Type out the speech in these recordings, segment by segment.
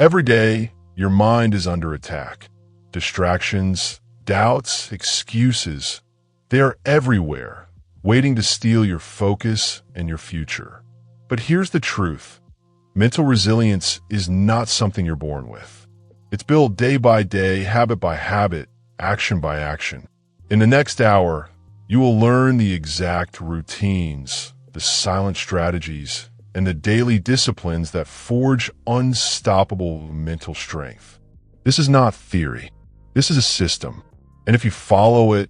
Every day, your mind is under attack. Distractions, doubts, excuses, they are everywhere, waiting to steal your focus and your future. But here's the truth. Mental resilience is not something you're born with. It's built day by day, habit by habit, action by action. In the next hour, you will learn the exact routines, the silent strategies, and the daily disciplines that forge unstoppable mental strength. This is not theory. This is a system. And if you follow it,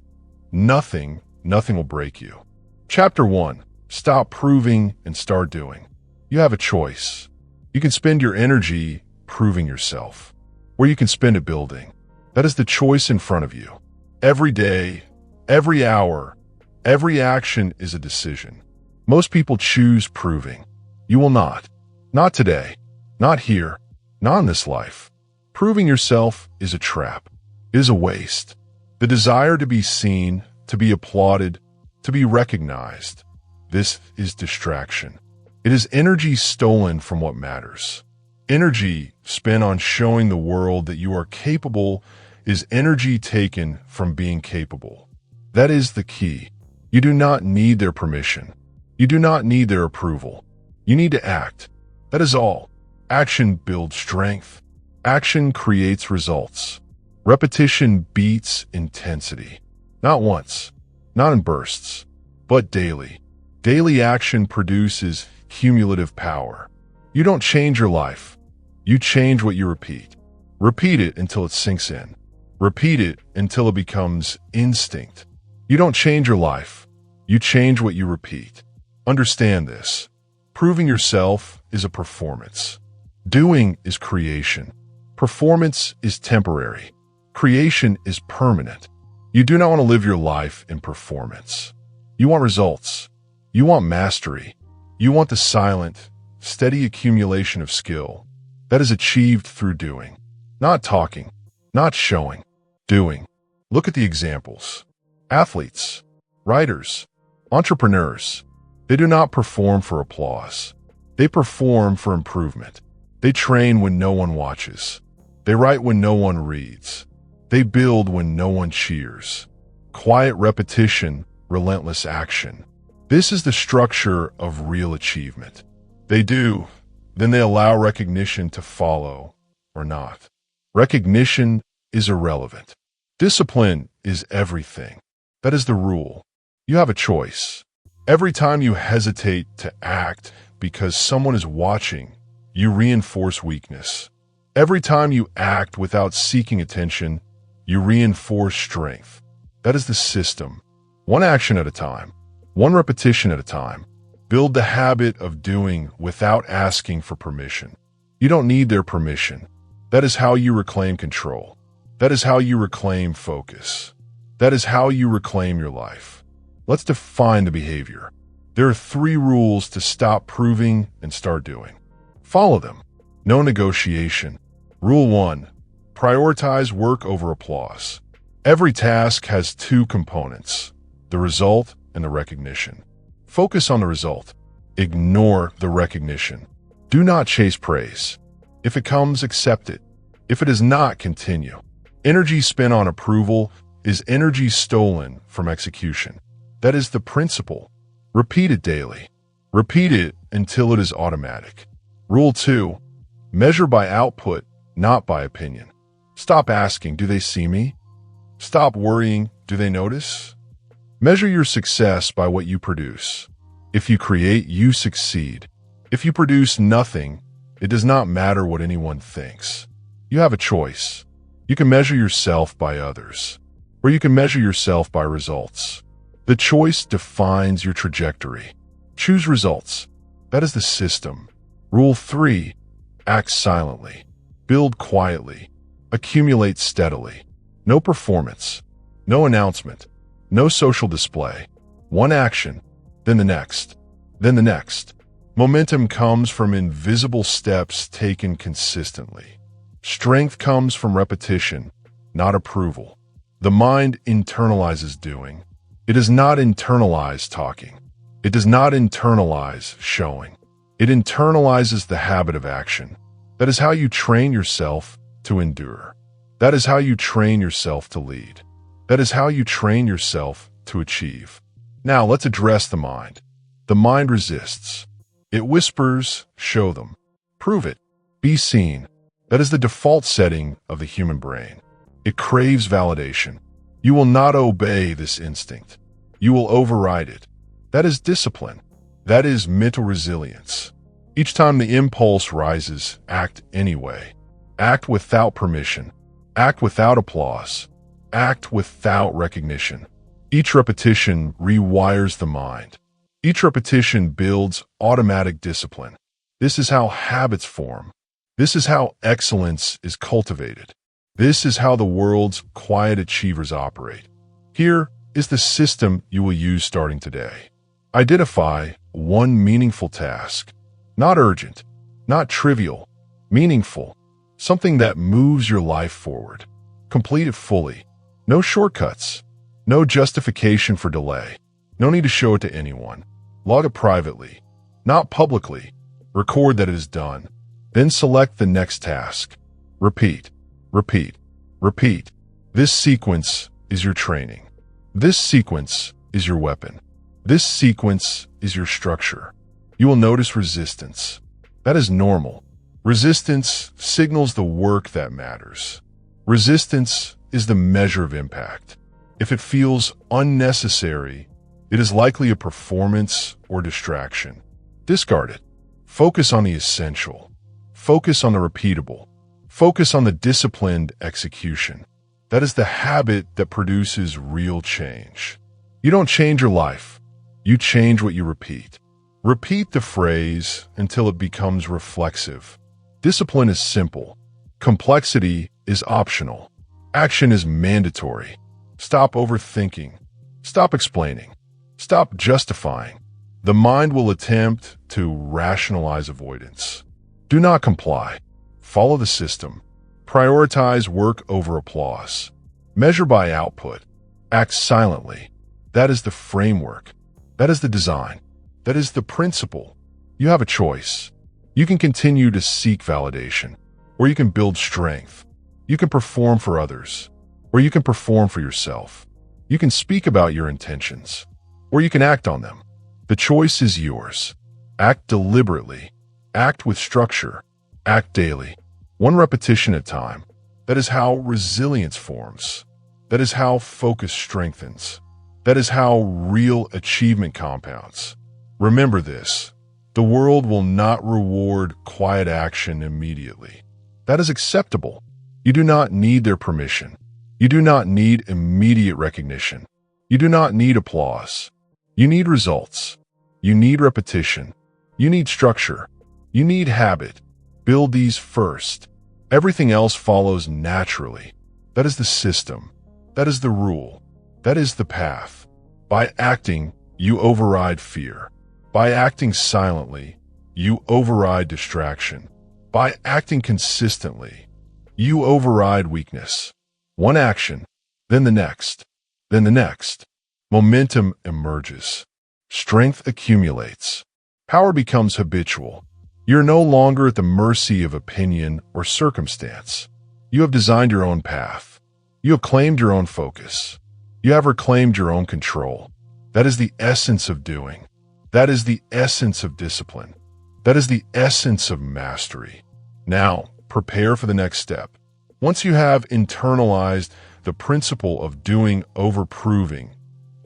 nothing will break you. Chapter 1. Stop proving and start doing. You have a choice. You can spend your energy proving yourself, or you can spend it building. That is the choice in front of you. Every day, every hour, every action is a decision. Most people choose proving. You will not. Not today. Not here. Not in this life. Proving yourself is a trap. It is a waste. The desire to be seen, to be applauded, to be recognized. This is distraction. It is energy stolen from what matters. Energy spent on showing the world that you are capable is energy taken from being capable. That is the key. You do not need their permission. You do not need their approval. You need to act. That is all. Action builds strength. Action creates results. Repetition beats intensity. Not once, not in bursts, but daily. Daily action produces cumulative power. You don't change your life. You change what you repeat. Repeat it until it sinks in. Repeat it until it becomes instinct. You don't change your life. You change what you repeat. Understand this. Proving yourself is a performance. Doing is creation. Performance is temporary. Creation is permanent. You do not want to live your life in performance. You want results. You want mastery. You want the silent, steady accumulation of skill that is achieved through doing. Not talking, not showing, doing. Look at the examples. Athletes, writers, entrepreneurs. They do not perform for applause. They perform for improvement. They train when no one watches. They write when no one reads. They build when no one cheers. Quiet repetition, relentless action. This is the structure of real achievement. They do, then they allow recognition to follow or not. Recognition is irrelevant. Discipline is everything. That is the rule. You have a choice. Every time you hesitate to act because someone is watching, you reinforce weakness. Every time you act without seeking attention, you reinforce strength. That is the system. One action at a time. One repetition at a time. Build the habit of doing without asking for permission. You don't need their permission. That is how you reclaim control. That is how you reclaim focus. That is how you reclaim your life. Let's define the behavior. There are 3 rules to stop proving and start doing. Follow them. No negotiation. Rule 1. Prioritize work over applause. Every task has 2 components, the result and the recognition. Focus on the result. Ignore the recognition. Do not chase praise. If it comes, accept it. If it does not, continue. Energy spent on approval is energy stolen from execution. That is the principle. Repeat it daily. Repeat it until it is automatic. Rule 2. Measure by output, not by opinion. Stop asking, do they see me? Stop worrying, do they notice? Measure your success by what you produce. If you create, you succeed. If you produce nothing, it does not matter what anyone thinks. You have a choice. You can measure yourself by others, or you can measure yourself by results. The choice defines your trajectory. Choose results. That is the system. Rule 3. Act silently. Build quietly. Accumulate steadily. No performance. No announcement. No social display. One action, then the next, then the next. Momentum comes from invisible steps taken consistently. Strength comes from repetition, not approval. The mind internalizes doing. It does not internalize talking. It does not internalize showing. It internalizes the habit of action. That is how you train yourself to endure. That is how you train yourself to lead. That is how you train yourself to achieve. Now let's address the mind. The mind resists. It whispers, show them. Prove it. Be seen. That is the default setting of the human brain. It craves validation. You will not obey this instinct. You will override it. That is discipline. That is mental resilience. Each time the impulse rises, act anyway. Act without permission. Act without applause. Act without recognition. Each repetition rewires the mind. Each repetition builds automatic discipline. This is how habits form. This is how excellence is cultivated. This is how the world's quiet achievers operate. Here is the system you will use starting today. Identify one meaningful task. Not urgent, not trivial, meaningful. Something that moves your life forward. Complete it fully. No shortcuts. No justification for delay. No need to show it to anyone. Log it privately, not publicly. Record that it is done. Then select the next task. Repeat, repeat, repeat. This sequence is your training. This sequence is your weapon. This sequence is your structure. You will notice resistance. That is normal. Resistance signals the work that matters. Resistance is the measure of impact. If it feels unnecessary, it is likely a performance or distraction. Discard it. Focus on the essential. Focus on the repeatable. Focus on the disciplined execution. That is the habit that produces real change. You don't change your life. You change what you repeat. Repeat the phrase until it becomes reflexive. Discipline is simple. Complexity is optional. Action is mandatory. Stop overthinking. Stop explaining. Stop justifying. The mind will attempt to rationalize avoidance. Do not comply. Follow the system. Prioritize work over applause. Measure by output. Act silently. That is the framework. That is the design. That is the principle. You have a choice. You can continue to seek validation, or you can build strength. You can perform for others, or you can perform for yourself. You can speak about your intentions, or you can act on them. The choice is yours. Act deliberately. Act with structure. Act daily. One repetition at a time. That is how resilience forms. That is how focus strengthens. That is how real achievement compounds. Remember this. The world will not reward quiet action immediately. That is acceptable. You do not need their permission. You do not need immediate recognition. You do not need applause. You need results. You need repetition. You need structure. You need habit. Build these first. Everything else follows naturally. That is the system. That is the rule. That is the path. By acting, you override fear. By acting silently, you override distraction. By acting consistently, you override weakness. One action, then the next, then the next. Momentum emerges. Strength accumulates. Power becomes habitual. You're no longer at the mercy of opinion or circumstance. You have designed your own path. You have claimed your own focus. You have reclaimed your own control. That is the essence of doing. That is the essence of discipline. That is the essence of mastery. Now, prepare for the next step. Once you have internalized the principle of doing over proving,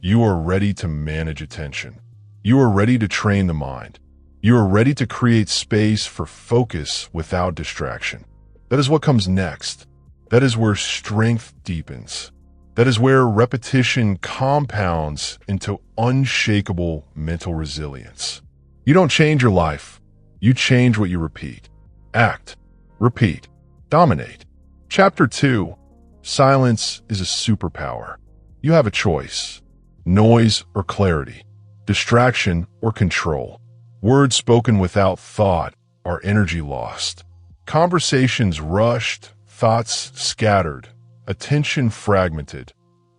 you are ready to manage attention. You are ready to train the mind. You are ready to create space for focus without distraction. That is what comes next. That is where strength deepens. That is where repetition compounds into unshakable mental resilience. You don't change your life. You change what you repeat. Act, repeat, dominate. Chapter 2. Silence is a superpower. You have a choice. Noise or clarity. Distraction or control. Words spoken without thought are energy lost. Conversations rushed, thoughts scattered, attention fragmented.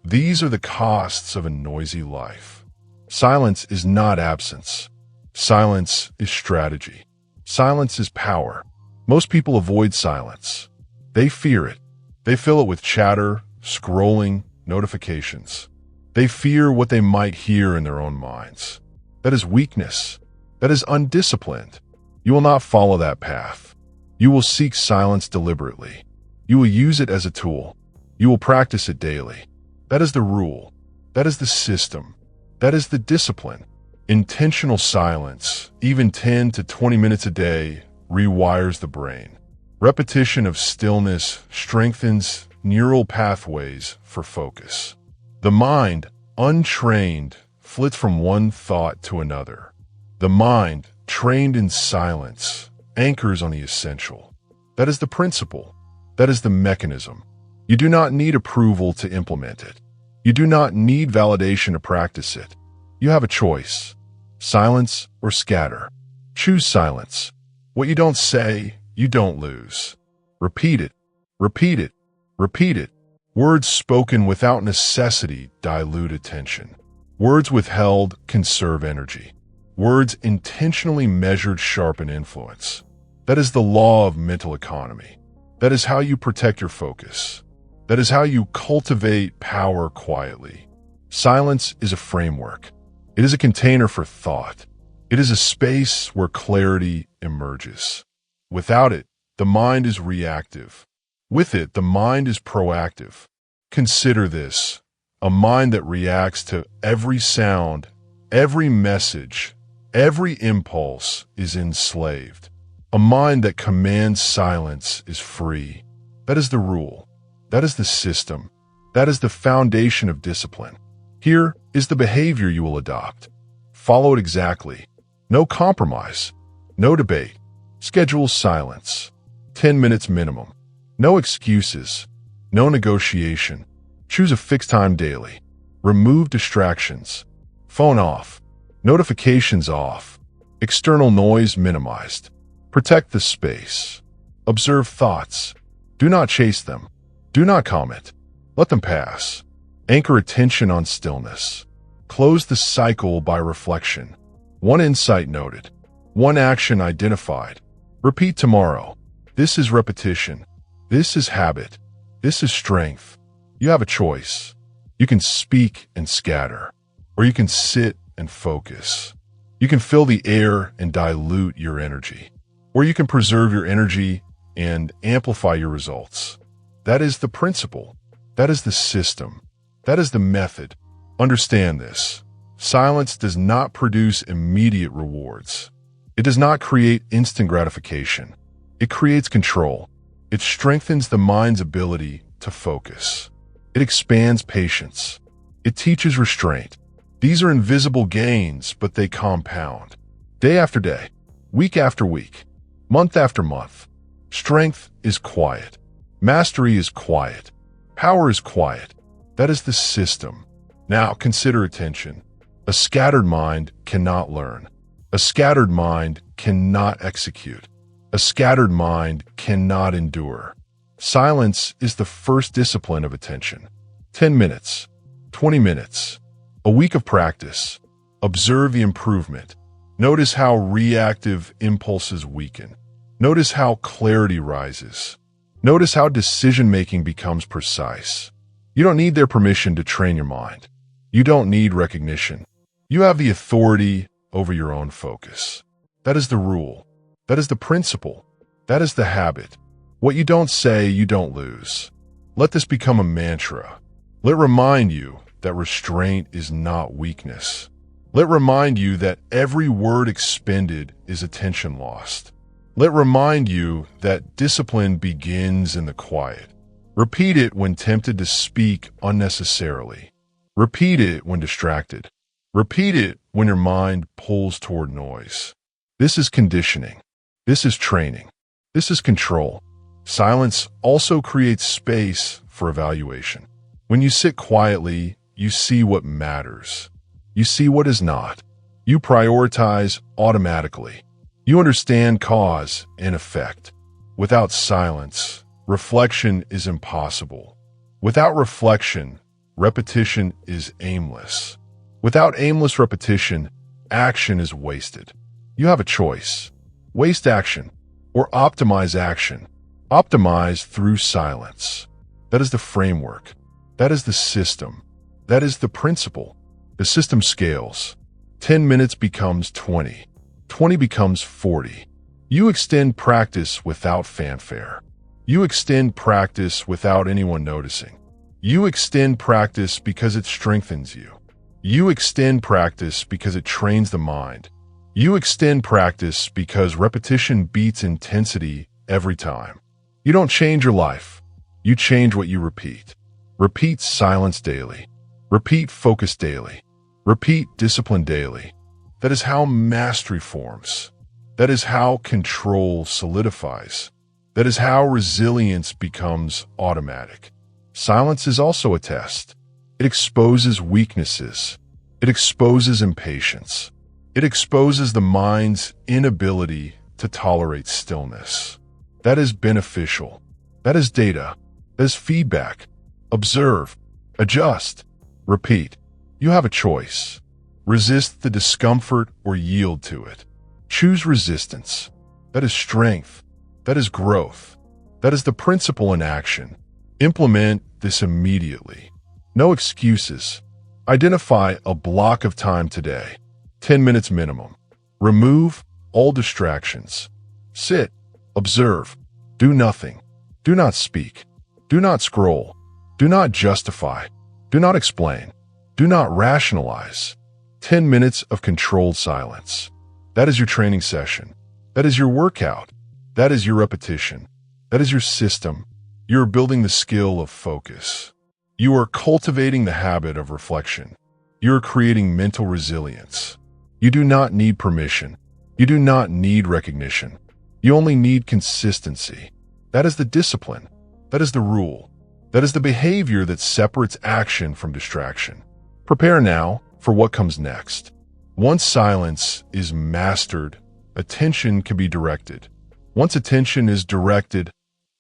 These are the costs of a noisy life. Silence is not absence. Silence is strategy. Silence is power. Most people avoid silence. They fear it. They fill it with chatter, scrolling, notifications. They fear what they might hear in their own minds. That is weakness. That is undisciplined. You will not follow that path. You will seek silence deliberately. You will use it as a tool. You will practice it daily. That is the rule. That is the system. That is the discipline. Intentional silence, even 10 to 20 minutes a day, rewires the brain. Repetition of stillness strengthens neural pathways for focus. The mind, untrained, flits from one thought to another. The mind, trained in silence, anchors on the essential. That is the principle. That is the mechanism. You do not need approval to implement it. You do not need validation to practice it. You have a choice. Silence or scatter. Choose silence. What you don't say, you don't lose. Repeat it. Repeat it. Repeat it. Words spoken without necessity dilute attention. Words withheld conserve energy. Words intentionally measured sharpen influence. That is the law of mental economy. That is how you protect your focus. That is how you cultivate power quietly. Silence is a framework. It is a container for thought. It is a space where clarity emerges. Without it, the mind is reactive. With it, the mind is proactive. Consider this: a mind that reacts to every sound, every message, every impulse is enslaved. A mind that commands silence is free. That is the rule. That is the system. That is the foundation of discipline. Here is the behavior you will adopt. Follow it exactly. No compromise. No debate. Schedule silence. 10 minutes minimum. No excuses. No negotiation. Choose a fixed time daily. Remove distractions. Phone off. Notifications off. External noise minimized. Protect the space. Observe thoughts. Do not chase them. Do not comment. Let them pass. Anchor attention on stillness. Close the cycle by reflection. One insight noted. One action identified. Repeat tomorrow. This is repetition. This is habit. This is strength. You have a choice. You can speak and scatter, or you can sit and focus. You can fill the air and dilute your energy, or you can preserve your energy and amplify your results. That is the principle. That is the system. That is the method. Understand this. Silence does not produce immediate rewards. It does not create instant gratification. It creates control. It strengthens the mind's ability to focus. It expands patience. It teaches restraint. These are invisible gains, but they compound. Day after day, week after week, month after month. Strength is quiet. Mastery is quiet. Power is quiet. That is the system. Now consider attention. A scattered mind cannot learn. A scattered mind cannot execute. A scattered mind cannot endure. Silence is the first discipline of attention. 10 minutes, 20 minutes, a week of practice. Observe the improvement. Notice how reactive impulses weaken. Notice how clarity rises. Notice how decision-making becomes precise. You don't need their permission to train your mind. You don't need recognition. You have the authority over your own focus. That is the rule. That is the principle. That is the habit. What you don't say, you don't lose. Let this become a mantra. Let it remind you that restraint is not weakness. Let it remind you that every word expended is attention lost. Let it remind you that discipline begins in the quiet. Repeat it when tempted to speak unnecessarily. Repeat it when distracted. Repeat it when your mind pulls toward noise. This is conditioning. This is training. This is control. Silence also creates space for evaluation. When you sit quietly, you see what matters. You see what is not. You prioritize automatically. You understand cause and effect. Without silence, reflection is impossible. Without reflection, repetition is aimless. Without aimless repetition, action is wasted. You have a choice. Waste action. or optimize action. Optimize through silence. That is the framework. That is the system. That is the principle. The system scales. 10 minutes becomes 20. 20 becomes 40. You extend practice without fanfare. You extend practice without anyone noticing. You extend practice because it strengthens you. You extend practice because it trains the mind. You extend practice because repetition beats intensity every time. You don't change your life. You change what you repeat. Repeat silence daily. Repeat focus daily. Repeat discipline daily. That is how mastery forms. That is how control solidifies. That is how resilience becomes automatic. Silence is also a test. It exposes weaknesses. It exposes impatience. It exposes the mind's inability to tolerate stillness. That is beneficial. That is data. That is feedback. Observe. Adjust. Repeat. You have a choice. Resist the discomfort or yield to it. Choose resistance. That is strength. That is growth. That is the principle in action. Implement this immediately. No excuses. Identify a block of time today. 10 minutes minimum. Remove all distractions. Sit. Observe. Do nothing. Do not speak. Do not scroll. Do not justify. Do not explain. Do not rationalize. 10 minutes of controlled silence. That is your training session. That is your workout. That is your repetition. That is your system. You are building the skill of focus. You are cultivating the habit of reflection. You are creating mental resilience. You do not need permission. You do not need recognition. You only need consistency. That is the discipline. That is the rule. That is the behavior that separates action from distraction. Prepare now for what comes next. Once silence is mastered, attention can be directed. Once attention is directed,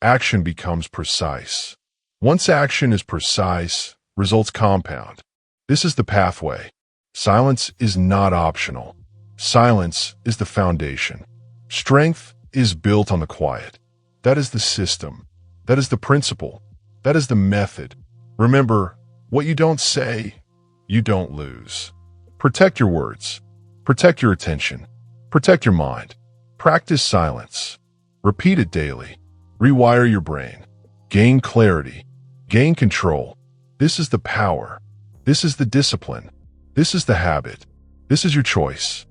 action becomes precise. Once action is precise, results compound. This is the pathway. Silence is not optional. Silence is the foundation. Strength is built on the quiet. That is the system. That is the principle. That is the method. Remember, what you don't say, you don't lose. Protect your words. Protect your attention. Protect your mind. Practice silence. Repeat it daily. Rewire your brain. Gain clarity. Gain control. This is the power. This is the discipline. This is the habit. This is your choice.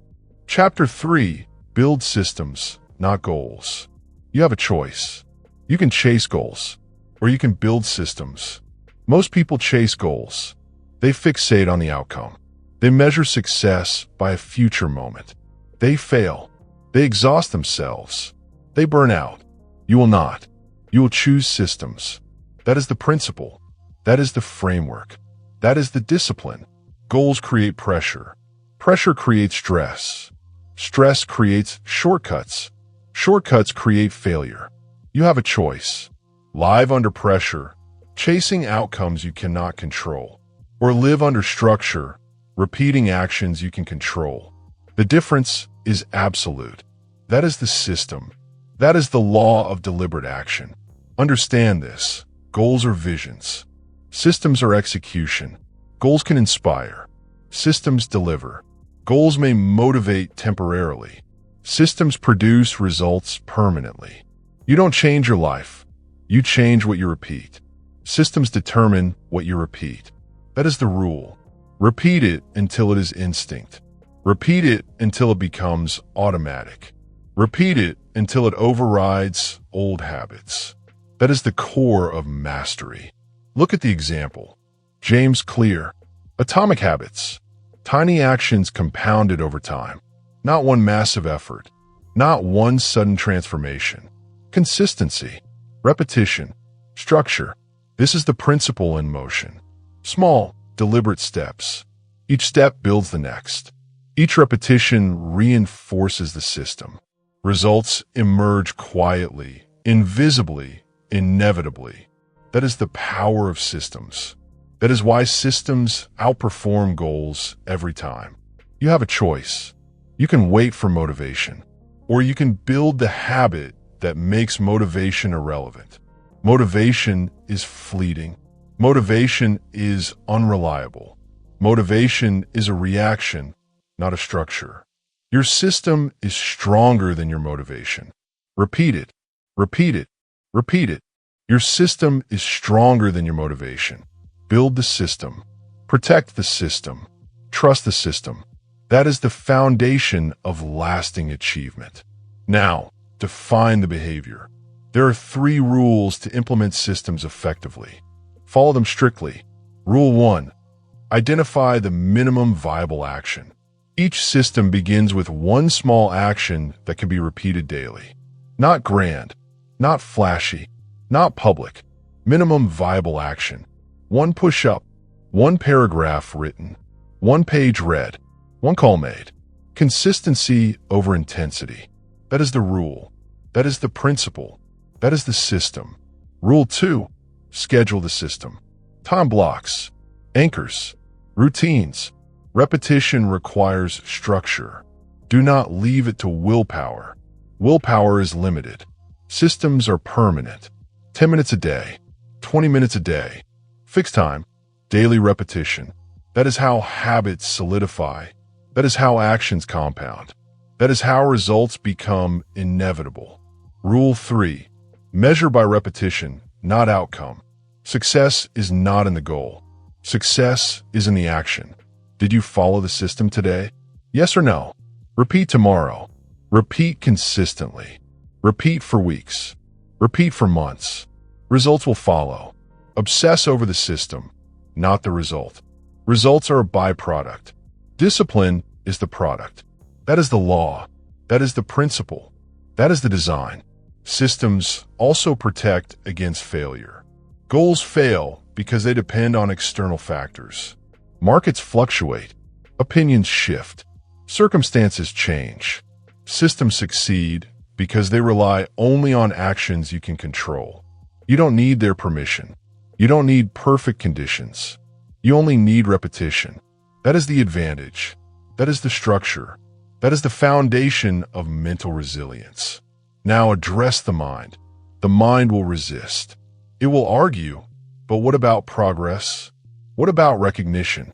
Chapter 3. Build systems, not goals. You have a choice. You can chase goals, or you can build systems. Most people chase goals. They fixate on the outcome. They measure success by a future moment. They fail. They exhaust themselves. They burn out. You will not. You will choose systems. That is the principle. That is the framework. That is the discipline. Goals create pressure. Pressure creates stress. Stress creates shortcuts. Shortcuts create failure. You have a choice. Live under pressure, chasing outcomes you cannot control, or live under structure, repeating actions you can control. The difference is absolute. That is the system. That is the law of deliberate action. Understand this. Goals are visions. Systems are execution. Goals can inspire. Systems deliver. Goals may motivate temporarily. Systems produce results permanently. You don't change your life. You change what you repeat. Systems determine what you repeat. That is the rule. Repeat it until it is instinct. Repeat it until it becomes automatic. Repeat it until it overrides old habits. That is the core of mastery. Look at the example. James Clear. Atomic habits. Tiny actions compounded over time. Not one massive effort. Not one sudden transformation. Consistency. Repetition. Structure. This is the principle in motion. Small, deliberate steps. Each step builds the next. Each repetition reinforces the system. Results emerge quietly, invisibly, inevitably. That is the power of systems. That is why systems outperform goals every time. You have a choice. You can wait for motivation, or you can build the habit that makes motivation irrelevant. Motivation is fleeting. Motivation is unreliable. Motivation is a reaction, not a structure. Your system is stronger than your motivation. Repeat it, repeat it, repeat it. Your system is stronger than your motivation. Build the system. Protect the system. Trust the system. That is the foundation of lasting achievement. Now, define the behavior. There are 3 rules to implement systems effectively. Follow them strictly. Rule 1. Identify the minimum viable action. Each system begins with one small action that can be repeated daily. Not grand, not flashy, not public. Minimum viable action. 1 push-up, 1 paragraph written, 1 page read, 1 call made. Consistency over intensity. That is the rule. That is the principle. That is the system. Rule 2. Schedule the system. Time blocks, anchors, routines. Repetition requires structure. Do not leave it to willpower. Willpower is limited. Systems are permanent. 10 minutes a day, 20 minutes a day. Fixed time, daily repetition. That is how habits solidify. That is how actions compound. That is how results become inevitable. Rule 3. Measure by repetition, not outcome. Success is not in the goal. Success is in the action. Did you follow the system today? Yes or no? Repeat tomorrow. Repeat consistently. Repeat for weeks. Repeat for months. Results will follow. Obsess over the system, not the result. Results are a byproduct. Discipline is the product. That is the law. That is the principle. That is the design. Systems also protect against failure. Goals fail because they depend on external factors. Markets fluctuate. Opinions shift. Circumstances change. Systems succeed because they rely only on actions you can control. You don't need their permission. You don't need perfect conditions. You only need repetition. That is the advantage. That is the structure. That is the foundation of mental resilience. Now address the mind. The mind will resist. It will argue, but what about progress? What about recognition?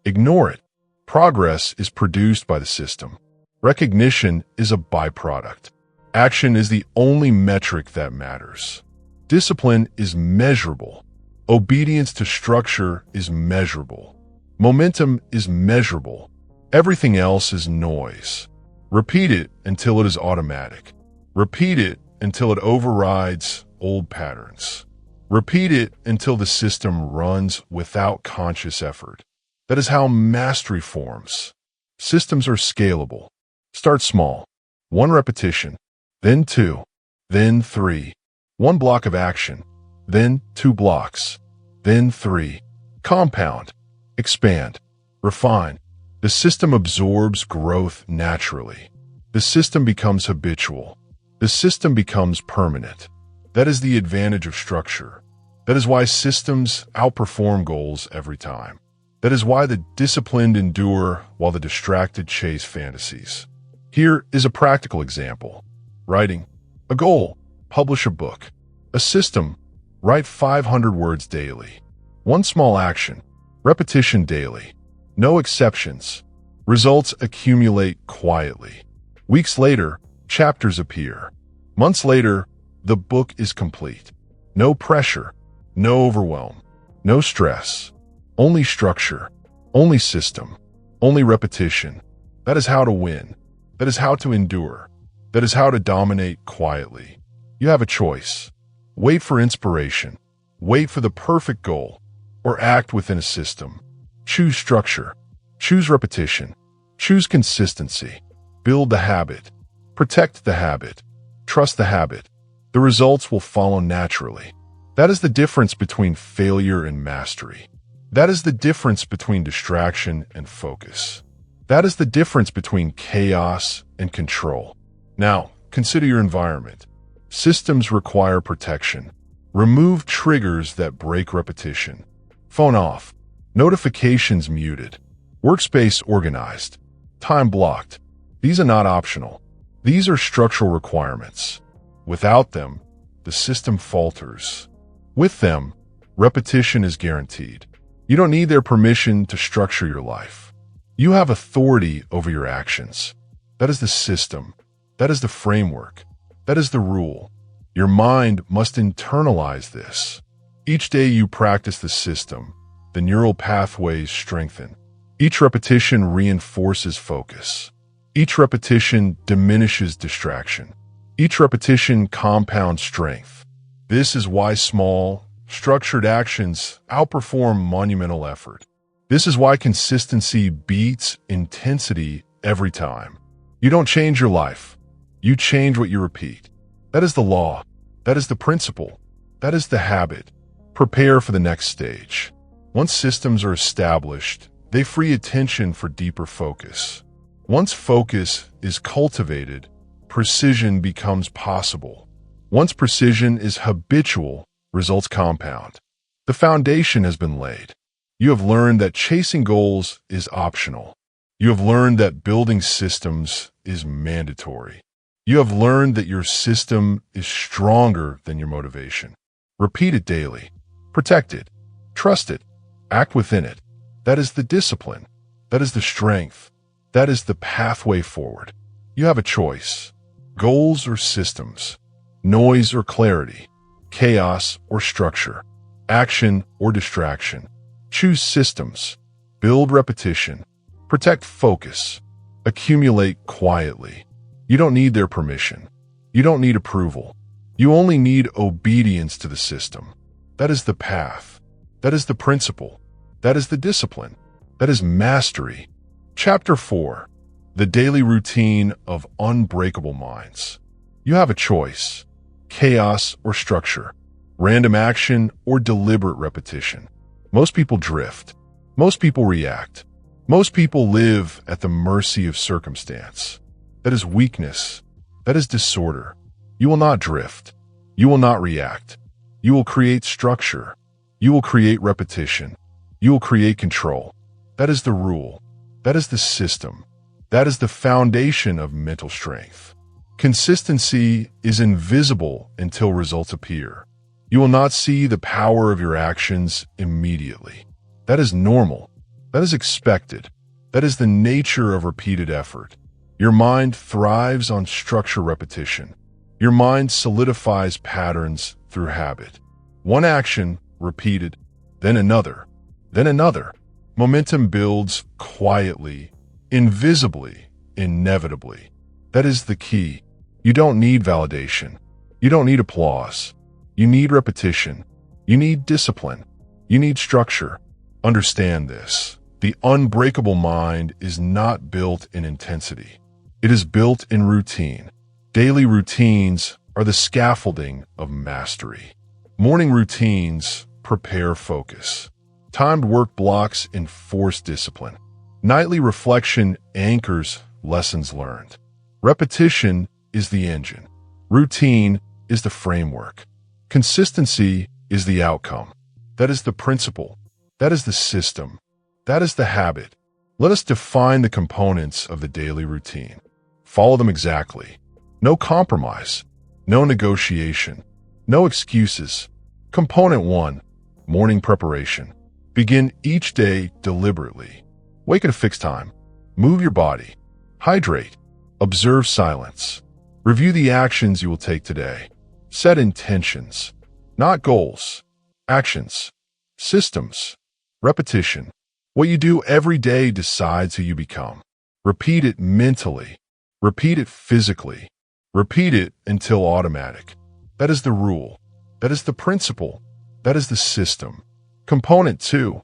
Ignore it. Progress is produced by the system. Recognition is a byproduct. Action is the only metric that matters. Discipline is measurable. Obedience to structure is measurable. Momentum is measurable. Everything else is noise. Repeat it until it is automatic. Repeat it until it overrides old patterns. Repeat it until the system runs without conscious effort. That is how mastery forms. Systems are scalable. Start small. 1 repetition, then 2, then 3. 1 block of action, then 2 blocks, then 3. Compound, expand, refine. The system absorbs growth naturally. The system becomes habitual. The system becomes permanent. That is the advantage of structure. That is why systems outperform goals every time. That is why the disciplined endure while the distracted chase fantasies. Here is a practical example. Writing. A goal. Publish a book. A system. Write 500 words daily. 1 small action. Repetition daily. No exceptions. Results accumulate quietly. Weeks later, chapters appear. Months later, the book is complete. No pressure. No overwhelm. No stress. Only structure. Only system. Only repetition. That is how to win. That is how to endure. That is how to dominate quietly. You have a choice. Wait for inspiration. Wait for the perfect goal. Or act within a system. Choose structure. Choose repetition. Choose consistency. Build the habit. Protect the habit. Trust the habit. The results will follow naturally. That is the difference between failure and mastery. That is the difference between distraction and focus. That is the difference between chaos and control. Now, consider your environment. Systems require protection. Remove triggers that break repetition. Phone off. Notifications muted. Workspace organized. Time blocked. These are not optional. These are structural requirements. Without them, the system falters. With them, repetition is guaranteed. You don't need their permission to structure your life. You have authority over your actions. That is the system. That is the framework. That is the rule. Your mind must internalize this. Each day you practice the system, the neural pathways strengthen. Each repetition reinforces focus. Each repetition diminishes distraction. Each repetition compounds strength. This is why small, structured actions outperform monumental effort. This is why consistency beats intensity every time. You don't change your life. You change what you repeat. That is the law. That is the principle. That is the habit. Prepare for the next stage. Once systems are established, they free attention for deeper focus. Once focus is cultivated, precision becomes possible. Once precision is habitual, results compound. The foundation has been laid. You have learned that chasing goals is optional. You have learned that building systems is mandatory. You have learned that your system is stronger than your motivation. Repeat it daily. Protect it. Trust it. Act within it. That is the discipline. That is the strength. That is the pathway forward. You have a choice. Goals or systems. Noise or clarity. Chaos or structure. Action or distraction. Choose systems. Build repetition. Protect focus. Accumulate quietly. You don't need their permission. You don't need approval. You only need obedience to the system. That is the path. That is the principle. That is the discipline. That is mastery. Chapter 4. The Daily Routine of Unbreakable Minds. You have a choice. Chaos or structure. Random action or deliberate repetition. Most people drift. Most people react. Most people live at the mercy of circumstance. That is weakness. That is disorder. You will not drift. You will not react. You will create structure. You will create repetition. You will create control. That is the rule. That is the system. That is the foundation of mental strength. Consistency is invisible until results appear. You will not see the power of your actions immediately. That is normal. That is expected. That is the nature of repeated effort. Your mind thrives on structure repetition. Your mind solidifies patterns through habit. One action repeated, then another, then another. Momentum builds quietly, invisibly, inevitably. That is the key. You don't need validation. You don't need applause. You need repetition. You need discipline. You need structure. Understand this. The unbreakable mind is not built in intensity. It is built in routine. Daily routines are the scaffolding of mastery. Morning routines prepare focus. Timed work blocks enforce discipline. Nightly reflection anchors lessons learned. Repetition is the engine. Routine is the framework. Consistency is the outcome. That is the principle. That is the system. That is the habit. Let us define the components of the daily routine. Follow them exactly. No compromise. No negotiation. No excuses. Component 1. Morning preparation. Begin each day deliberately. Wake at a fixed time. Move your body. Hydrate. Observe silence. Review the actions you will take today. Set intentions. Not goals. Actions. Systems. Repetition. What you do every day decides who you become. Repeat it mentally. Repeat it physically. Repeat it until automatic. That is the rule. That is the principle. That is the system. Component 2.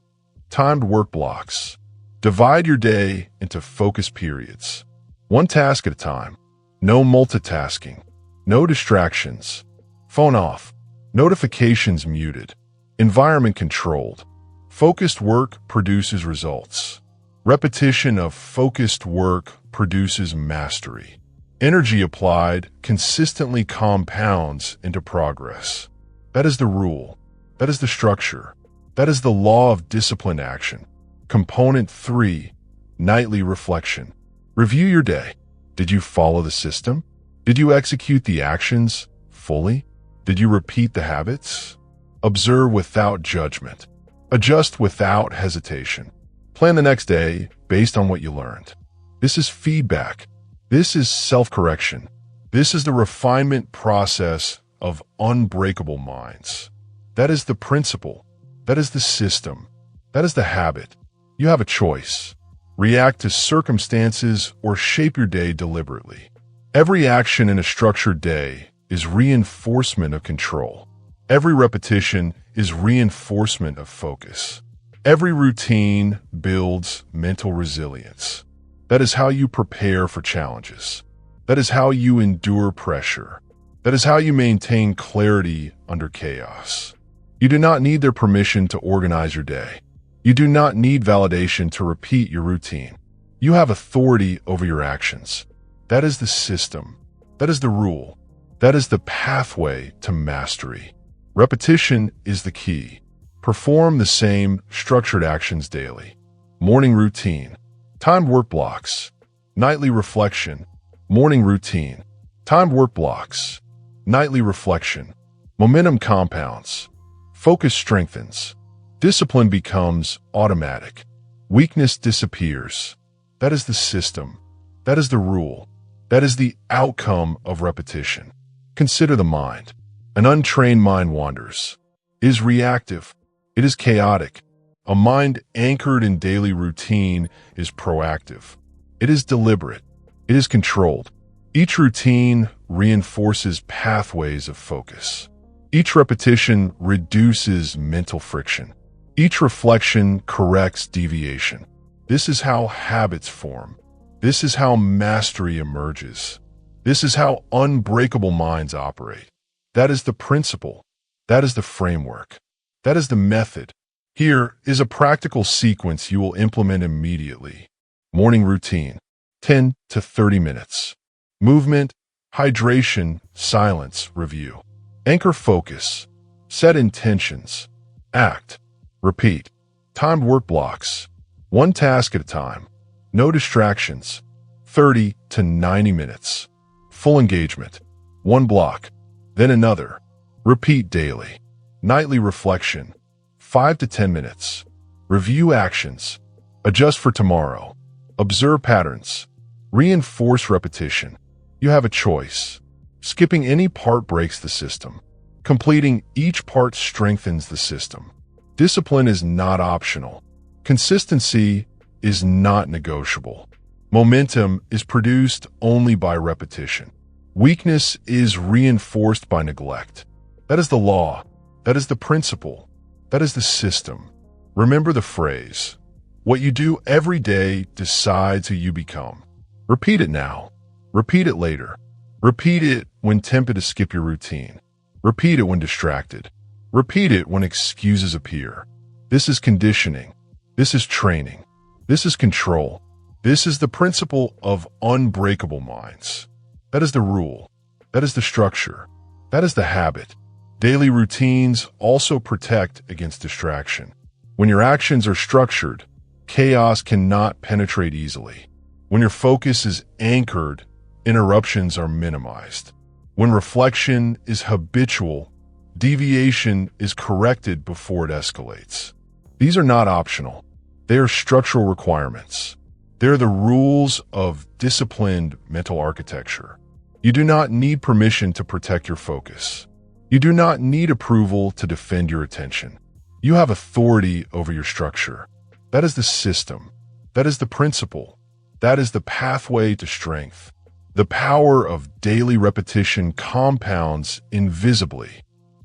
Timed work blocks. Divide your day into focus periods. One task at a time. No multitasking. No distractions. Phone off. Notifications muted. Environment controlled. Focused work produces results. Repetition of focused work produces mastery. Energy applied consistently compounds into progress. That is the rule. That is the structure. That is the law of disciplined action. Component 3. Nightly reflection. Review your day. Did you follow the system? Did you execute the actions? fully? Did you repeat the habits? Observe without judgment. Adjust without hesitation. Plan the next day based on what you learned. This is feedback. This is self-correction. This is the refinement process of unbreakable minds. That is the principle. That is the system. That is the habit. You have a choice. React to circumstances or shape your day deliberately. Every action in a structured day is reinforcement of control. Every repetition is reinforcement of focus. Every routine builds mental resilience. That is how you prepare for challenges. That is how you endure pressure. That is how you maintain clarity under chaos. You do not need their permission to organize your day. You do not need validation to repeat your routine. You have authority over your actions. That is the system. That is the rule. That is the pathway to mastery. Repetition is the key. Perform the same structured actions daily. Morning routine. Timed work blocks. Nightly reflection. Morning routine. Timed work blocks. Nightly reflection. Momentum compounds. Focus strengthens. Discipline becomes automatic. Weakness disappears. That is the system. That is the rule. That is the outcome of repetition. Consider the mind. An untrained mind wanders. It is reactive. It is chaotic. A mind anchored in daily routine is proactive. It is deliberate. It is controlled. Each routine reinforces pathways of focus. Each repetition reduces mental friction. Each reflection corrects deviation. This is how habits form. This is how mastery emerges. This is how unbreakable minds operate. That is the principle. That is the framework. That is the method. Here is a practical sequence you will implement immediately. Morning routine, 10 to 30 minutes. Movement, hydration, silence, review. Anchor focus. Set intentions. Act. Repeat. Timed work blocks. One task at a time. No distractions. 30 to 90 minutes. Full engagement. One block. Then another. Repeat daily. Nightly reflection. 5 to 10 minutes. Review actions. Adjust for tomorrow. Observe patterns. Reinforce repetition. You have a choice. Skipping any part breaks the system. Completing each part strengthens the system. Discipline is not optional. Consistency is not negotiable. Momentum is produced only by repetition. Weakness is reinforced by neglect. That is the law. That is the principle. That is the system. Remember the phrase, what you do every day decides who you become. Repeat it now. Repeat it later. Repeat it when tempted to skip your routine. Repeat it when distracted. Repeat it when excuses appear. This is conditioning. This is training. This is control. This is the principle of unbreakable minds. That is the rule. That is the structure. That is the habit. Daily routines also protect against distraction. When your actions are structured, chaos cannot penetrate easily. When your focus is anchored, interruptions are minimized. When reflection is habitual, deviation is corrected before it escalates. These are not optional. They are structural requirements. They are the rules of disciplined mental architecture. You do not need permission to protect your focus. You do not need approval to defend your attention. You have authority over your structure. That is the system. That is the principle. That is the pathway to strength. The power of daily repetition compounds invisibly.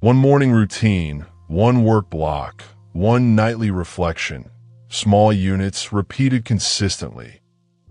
One morning routine, one work block, one nightly reflection, small units repeated consistently,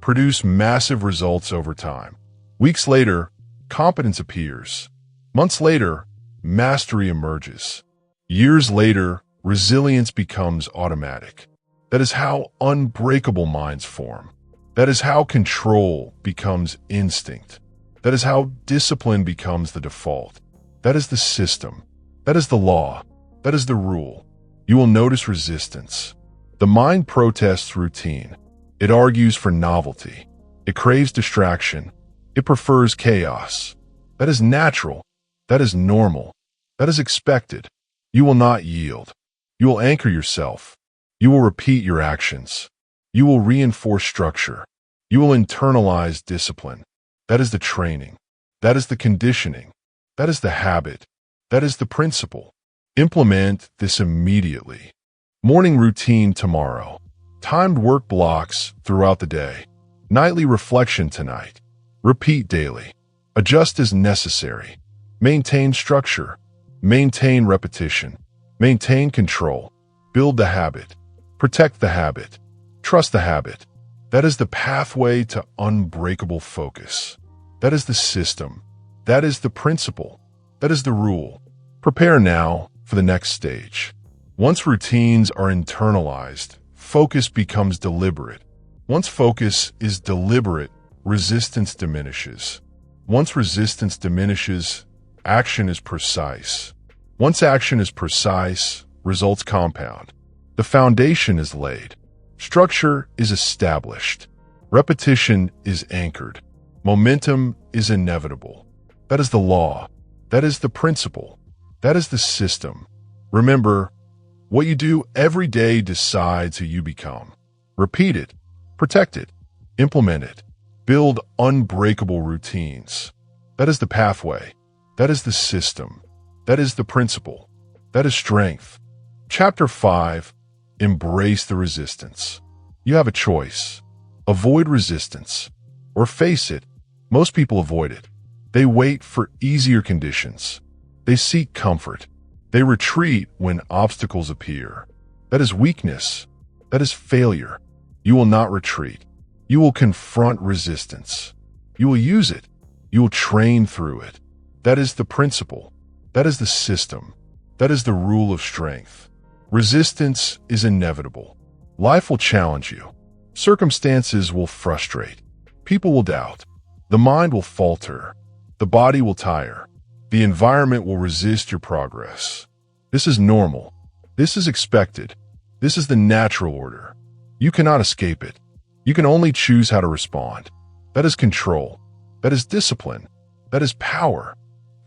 produce massive results over time. Weeks later, competence appears. Months later, mastery emerges. Years later, resilience becomes automatic. That is how unbreakable minds form. That is how control becomes instinct. That is how discipline becomes the default. That is the system. That is the law. That is the rule. You will notice resistance. The mind protests routine. It argues for novelty. It craves distraction. It prefers chaos. That is natural. That is normal. That is expected. You will not yield. You will anchor yourself. You will repeat your actions. You will reinforce structure. You will internalize discipline. That is the training. That is the conditioning. That is the habit. That is the principle. Implement this immediately. Morning routine tomorrow. Timed work blocks throughout the day. Nightly reflection tonight. Repeat daily. Adjust as necessary. Maintain structure. Maintain repetition. Maintain control. Build the habit. Protect the habit. Trust the habit. That is the pathway to unbreakable focus. That is the system. That is the principle. That is the rule. Prepare now for the next stage. Once routines are internalized, focus becomes deliberate. Once focus is deliberate, resistance diminishes. Once resistance diminishes, action is precise. Once action is precise, results compound. The foundation is laid. Structure is established. Repetition is anchored. Momentum is inevitable. That is the law. That is the principle. That is the system. Remember, what you do every day decides who you become. Repeat it. Protect it. Implement it. Build unbreakable routines. That is the pathway. That is the system. That is the principle. That is strength. Chapter 5. Embrace the resistance. You have a choice. Avoid resistance. Or face it. Most people avoid it. They wait for easier conditions. They seek comfort. They retreat when obstacles appear. That is weakness. That is failure. You will not retreat. You will confront resistance. You will use it. You will train through it. That is the principle. That is the system. That is the rule of strength. Resistance is inevitable. Life will challenge you. Circumstances will frustrate. People will doubt. The mind will falter. The body will tire. The environment will resist your progress. This is normal. This is expected. This is the natural order. You cannot escape it. You can only choose how to respond. That is control. That is discipline. That is power.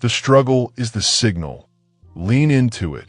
The struggle is the signal. Lean into it.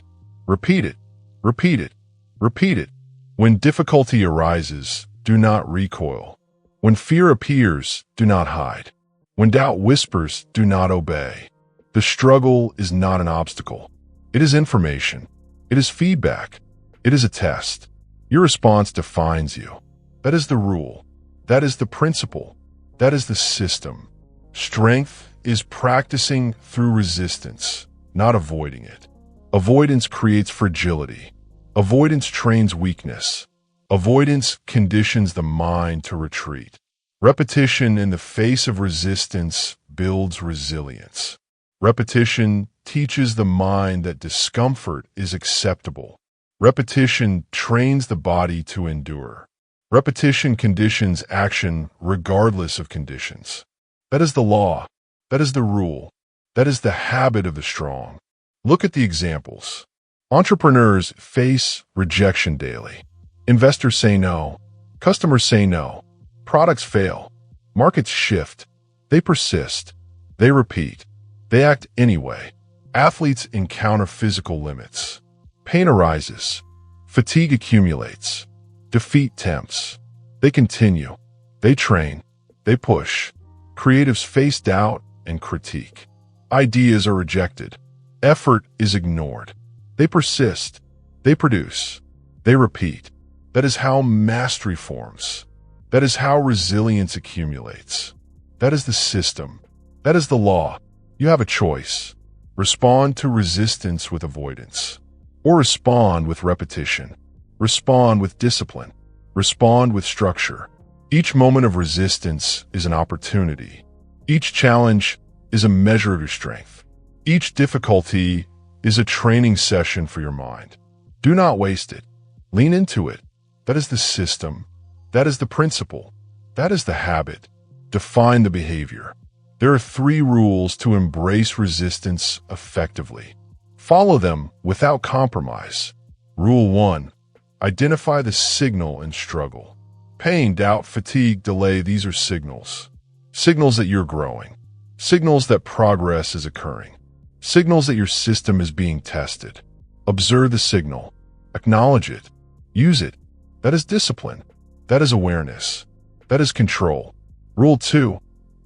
Repeat it. Repeat it. Repeat it. When difficulty arises, do not recoil. When fear appears, do not hide. When doubt whispers, do not obey. The struggle is not an obstacle. It is information. It is feedback. It is a test. Your response defines you. That is the rule. That is the principle. That is the system. Strength is practicing through resistance, not avoiding it. Avoidance creates fragility. Avoidance trains weakness. Avoidance conditions the mind to retreat. Repetition in the face of resistance builds resilience. Repetition teaches the mind that discomfort is acceptable. Repetition trains the body to endure. Repetition conditions action regardless of conditions. That is the law. That is the rule. That is the habit of the strong. Look at the examples. Entrepreneurs face rejection daily. Investors say no. Customers say no. Products fail. Markets shift. They persist. They repeat. They act anyway. Athletes encounter physical limits. Pain arises. Fatigue accumulates. Defeat tempts. They continue. They train. They push. Creatives face doubt and critique. Ideas are rejected. Effort is ignored. They persist. They produce. They repeat. That is how mastery forms. That is how resilience accumulates. That is the system. That is the law. You have a choice. Respond to resistance with avoidance. Or respond with repetition. Respond with discipline. Respond with structure. Each moment of resistance is an opportunity. Each challenge is a measure of your strength. Each difficulty is a training session for your mind. Do not waste it. Lean into it. That is the system. That is the principle. That is the habit. Define the behavior. There are 3 rules to embrace resistance effectively. Follow them without compromise. Rule 1. Identify the signal and struggle. Pain, doubt, fatigue, delay, these are signals. Signals that you're growing. Signals that progress is occurring. Signals that your system is being tested. Observe the signal. Acknowledge it. Use it. That is discipline. That is awareness. That is control. Rule 2.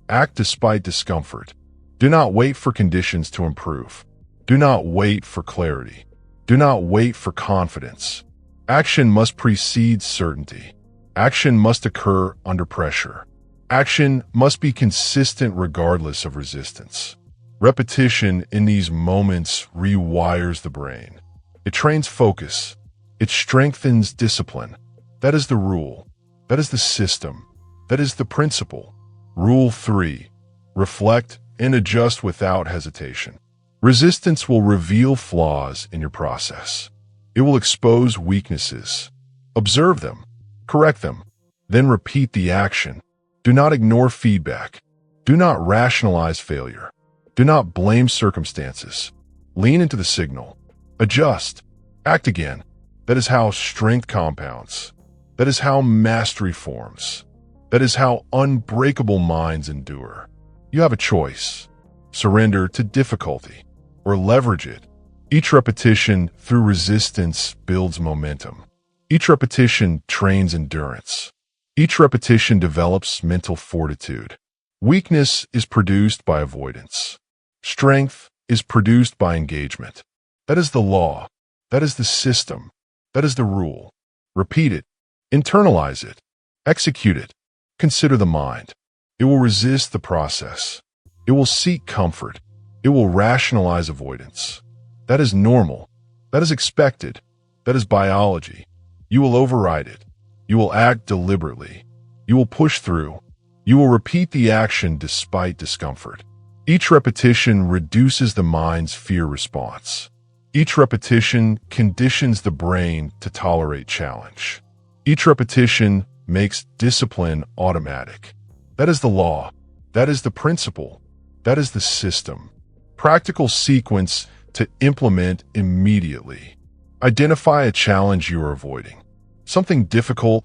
Act despite discomfort. Do not wait for conditions to improve. Do not wait for clarity. Do not wait for confidence. Action must precede certainty. Action must occur under pressure. Action must be consistent regardless of resistance. Repetition in these moments rewires the brain. It trains focus. It strengthens discipline. That is the rule. That is the system. That is the principle. Rule 3. Reflect and adjust without hesitation. Resistance will reveal flaws in your process. It will expose weaknesses. Observe them. Correct them. Then repeat the action. Do not ignore feedback. Do not rationalize failure. Do not blame circumstances. Lean into the signal. Adjust. Act again. That is how strength compounds. That is how mastery forms. That is how unbreakable minds endure. You have a choice. Surrender to difficulty or leverage it. Each repetition through resistance builds momentum. Each repetition trains endurance. Each repetition develops mental fortitude. Weakness is produced by avoidance. Strength is produced by engagement. That is the law. That is the system. That is the rule. Repeat it. Internalize it. Execute it. Consider the mind. It will resist the process. It will seek comfort. It will rationalize avoidance. That is normal. That is expected. That is biology. You will override it. You will act deliberately. You will push through. You will repeat the action despite discomfort. Each repetition reduces the mind's fear response. Each repetition conditions the brain to tolerate challenge. Each repetition makes discipline automatic. That is the law. That is the principle. That is the system. Practical sequence to implement immediately. Identify a challenge you are avoiding. Something difficult,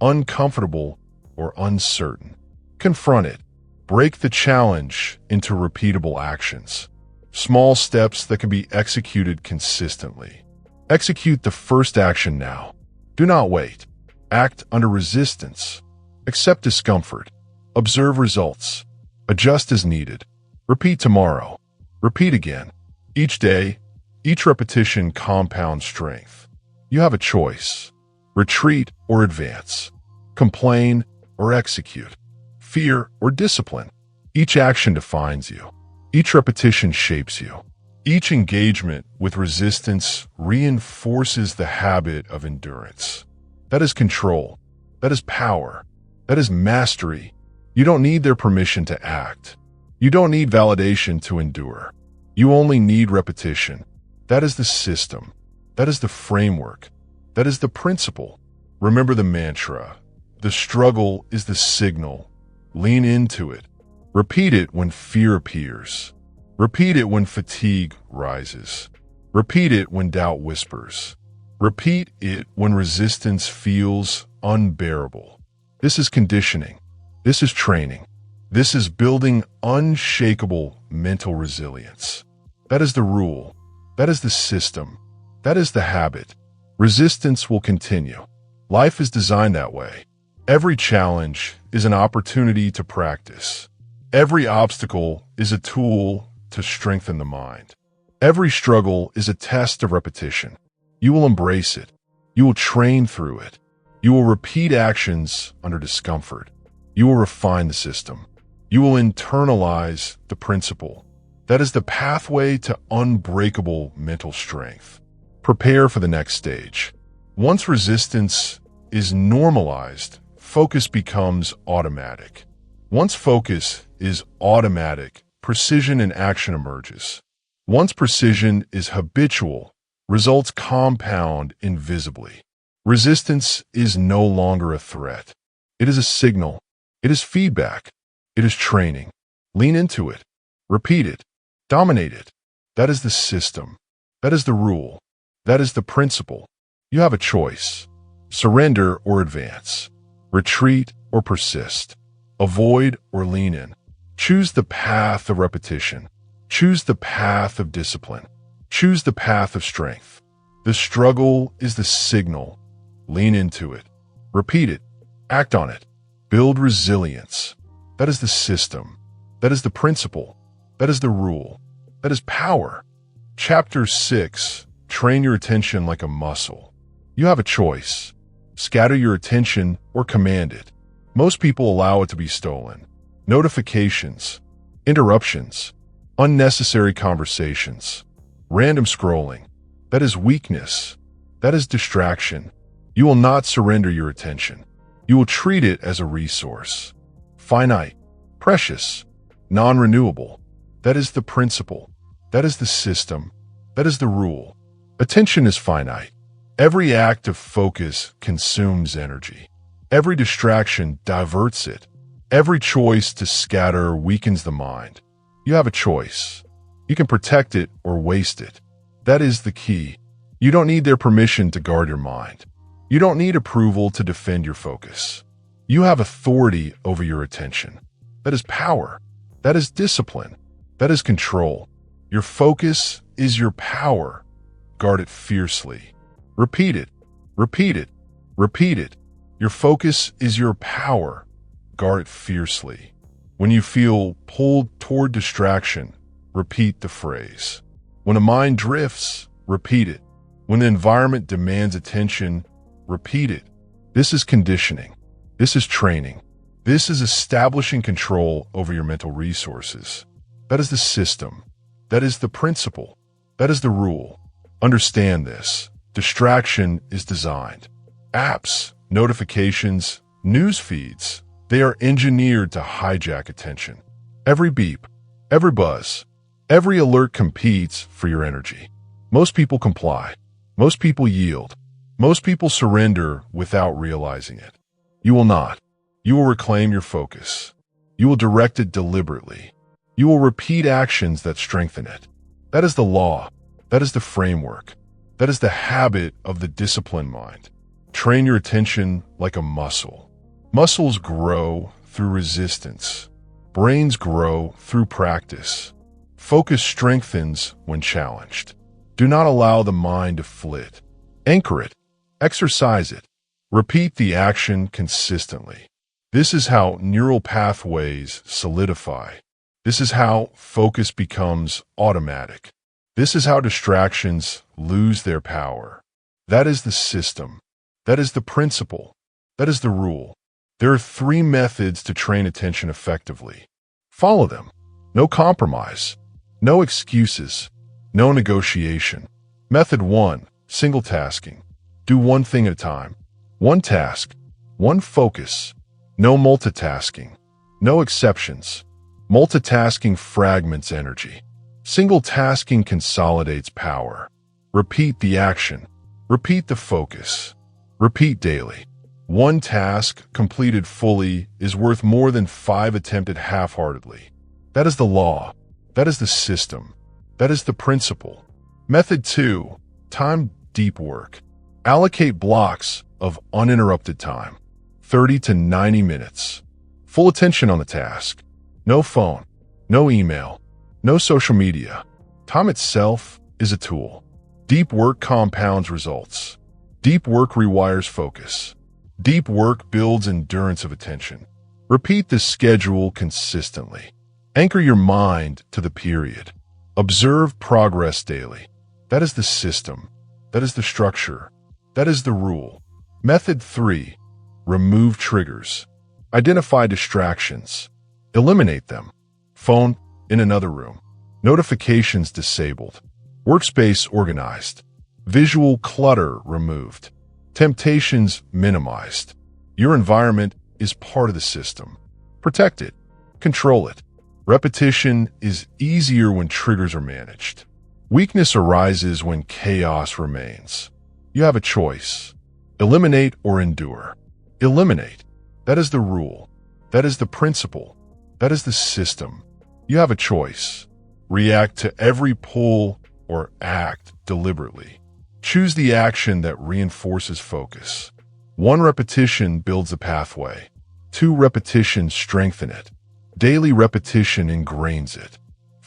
uncomfortable, or uncertain. Confront it. Break the challenge into repeatable actions. Small steps that can be executed consistently. Execute the first action now. Do not wait. Act under resistance. Accept discomfort. Observe results. Adjust as needed. Repeat tomorrow. Repeat again. Each day, each repetition compounds strength. You have a choice. Retreat or advance. Complain or execute. Fear or discipline. Each action defines you. Each repetition shapes you. Each engagement with resistance reinforces the habit of endurance. That is control. That is power. That is mastery. You don't need their permission to act. You don't need validation to endure. You only need repetition. That is the system. That is the framework. That is the principle. Remember the mantra. The struggle is the signal. Lean into it. Repeat it when fear appears. Repeat it when fatigue rises. Repeat it when doubt whispers. Repeat it when resistance feels unbearable. This is conditioning. This is training. This is building unshakable mental resilience. That is the rule. That is the system. That is the habit. Resistance will continue. Life is designed that way. Every challenge is an opportunity to practice. Every obstacle is a tool to strengthen the mind. Every struggle is a test of repetition. You will embrace it. You will train through it. You will repeat actions under discomfort. You will refine the system. You will internalize the principle. That is the pathway to unbreakable mental strength. Prepare for the next stage. Once resistance is normalized, focus becomes automatic. Once focus is automatic, precision in action emerges. Once precision is habitual, results compound invisibly. Resistance is no longer a threat. It is a signal. It is feedback. It is training. Lean into it. Repeat it. Dominate it. That is the system. That is the rule. That is the principle. You have a choice. Surrender or advance. Retreat or persist. Avoid or lean in. Choose the path of repetition. Choose the path of discipline. Choose the path of strength. The struggle is the signal. Lean into it. Repeat it. Act on it. Build resilience. That is the system. That is the principle. That is the rule. That is power. Chapter 6. Train your attention like a muscle. You have a choice. Scatter your attention or command it. Most people allow it to be stolen. Notifications, interruptions, unnecessary conversations, random scrolling. That is weakness. That is distraction. You will not surrender your attention. You will treat it as a resource. Finite, precious, non-renewable. That is the principle. That is the system. That is the rule. Attention is finite. Every act of focus consumes energy. Every distraction diverts it. Every choice to scatter weakens the mind. You have a choice. You can protect it or waste it. That is the key. You don't need their permission to guard your mind. You don't need approval to defend your focus. You have authority over your attention. That is power. That is discipline. That is control. Your focus is your power. Guard it fiercely. Repeat it. Repeat it. Repeat it. Your focus is your power. Guard it fiercely. When you feel pulled toward distraction, repeat the phrase. When a mind drifts, repeat it. When the environment demands attention, repeat it. This is conditioning. This is training. This is establishing control over your mental resources. That is the system. That is the principle. That is the rule. Understand this. Distraction is designed. Apps, notifications, news feeds, they are engineered to hijack attention. Every beep, every buzz, every alert competes for your energy. Most people comply. Most people yield. Most people surrender without realizing it. You will not. You will reclaim your focus. You will direct it deliberately. You will repeat actions that strengthen it. That is the law. That is the framework. That is the habit of the disciplined mind. Train your attention like a muscle. Muscles grow through resistance. Brains grow through practice. Focus strengthens when challenged. Do not allow the mind to flit. Anchor it. Exercise it. Repeat the action consistently. This is how neural pathways solidify. This is how focus becomes automatic. This is how distractions lose their power. That is the system. That is the principle. That is the rule. There are 3 methods to train attention effectively. Follow them. No compromise. No excuses. No negotiation. Method 1. Single tasking. Do one thing at a time. One task. One focus. No multitasking. No exceptions. Multitasking fragments energy. Single tasking consolidates power. Repeat the action. Repeat the focus. Repeat daily. One task completed fully is worth more than 5 attempted half-heartedly. That is the law. That is the system. That is the principle. Method 2. Time deep work. Allocate blocks of uninterrupted time. 30 to 90 minutes. Full attention on the task. No phone. No email. No social media. Time itself is a tool. Deep work compounds results. Deep work rewires focus. Deep work builds endurance of attention. Repeat this schedule consistently. Anchor your mind to the period. Observe progress daily. That is the system. That is the structure. That is the rule. Method 3. Remove triggers. Identify distractions. Eliminate them. Phone in another room. Notifications disabled. Workspace organized. Visual clutter removed. Temptations minimized. Your environment is part of the system. Protect it. Control it. Repetition is easier when triggers are managed. Weakness arises when chaos remains. You have a choice. Eliminate or endure. Eliminate. That is the rule. That is the principle. That is the system. You have a choice. React to every pull or act deliberately. Choose the action that reinforces focus. 1 repetition builds a pathway. 2 repetitions strengthen it. Daily repetition ingrains it.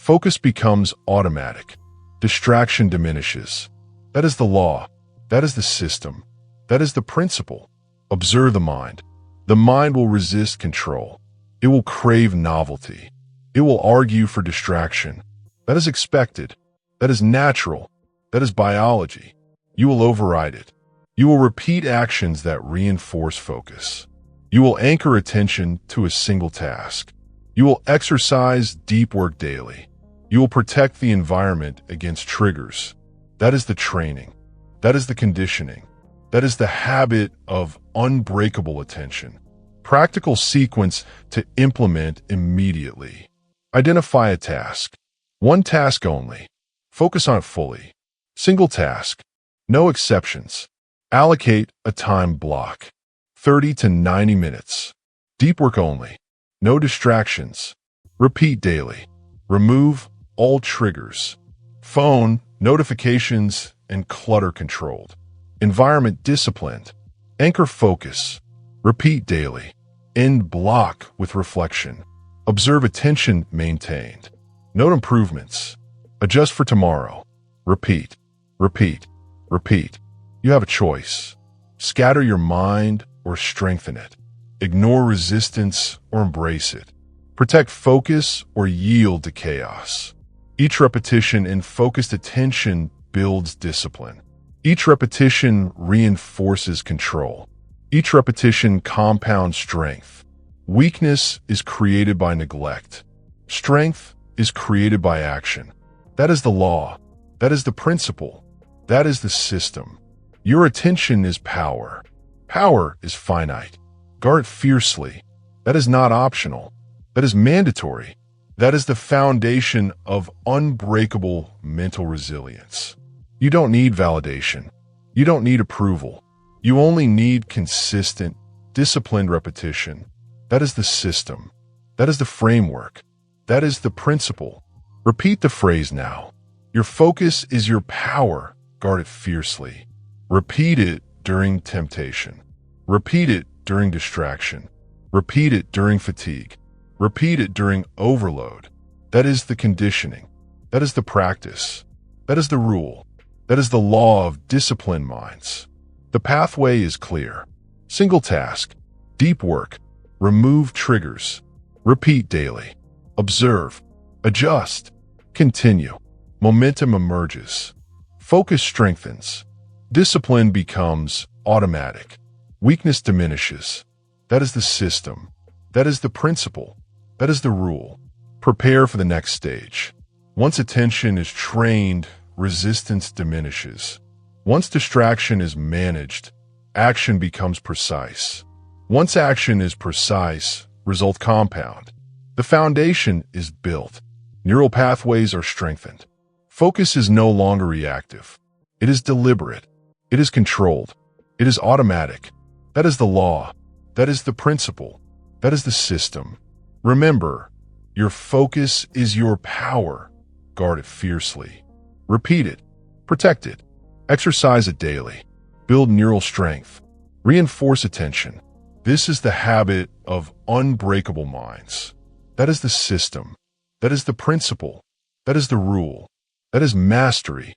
Focus becomes automatic. Distraction diminishes. That is the law. That is the system. That is the principle. Observe the mind. The mind will resist control. It will crave novelty. It will argue for distraction. That is expected. That is natural. That is biology. You will override it. You will repeat actions that reinforce focus. You will anchor attention to a single task. You will exercise deep work daily. You will protect the environment against triggers. That is the training. That is the conditioning. That is the habit of unbreakable attention. Practical sequence to implement immediately. Identify a task. One task only. Focus on it fully. Single task. No exceptions. Allocate a time block. 30 to 90 minutes. Deep work only. No distractions. Repeat daily. Remove all triggers. Phone, notifications, and clutter controlled. Environment disciplined. Anchor focus. Repeat daily. End block with reflection. Observe attention maintained. Note improvements. Adjust for tomorrow. Repeat. Repeat. Repeat. You have a choice. Scatter your mind or strengthen it. Ignore resistance or embrace it. Protect focus or yield to chaos. Each repetition in focused attention builds discipline. Each repetition reinforces control. Each repetition compounds strength. Weakness is created by neglect. Strength is created by action. That is the law. That is the principle. That is the system. Your attention is power. Power is finite. Guard it fiercely. That is not optional. That is mandatory. That is the foundation of unbreakable mental resilience. You don't need validation. You don't need approval. You only need consistent, disciplined repetition. That is the system. That is the framework. That is the principle. Repeat the phrase now. Your focus is your power. Guard it fiercely. Repeat it during temptation. Repeat it during distraction. Repeat it during fatigue. Repeat it during overload. That is the conditioning. That is the practice. That is the rule. That is the law of disciplined minds. The pathway is clear. Single task. Deep work. Remove triggers. Repeat daily. Observe. Adjust. Continue. Momentum emerges. Focus strengthens. Discipline becomes automatic. Weakness diminishes. That is the system. That is the principle. That is the rule. Prepare for the next stage. Once attention is trained, resistance diminishes. Once distraction is managed, action becomes precise. Once action is precise, results compound. The foundation is built. Neural pathways are strengthened. Focus is no longer reactive. It is deliberate. It is controlled. It is automatic. That is the law. That is the principle. That is the system. Remember, your focus is your power. Guard it fiercely. Repeat it. Protect it. Exercise it daily. Build neural strength. Reinforce attention. This is the habit of unbreakable minds. That is the system. That is the principle. That is the rule. That is mastery.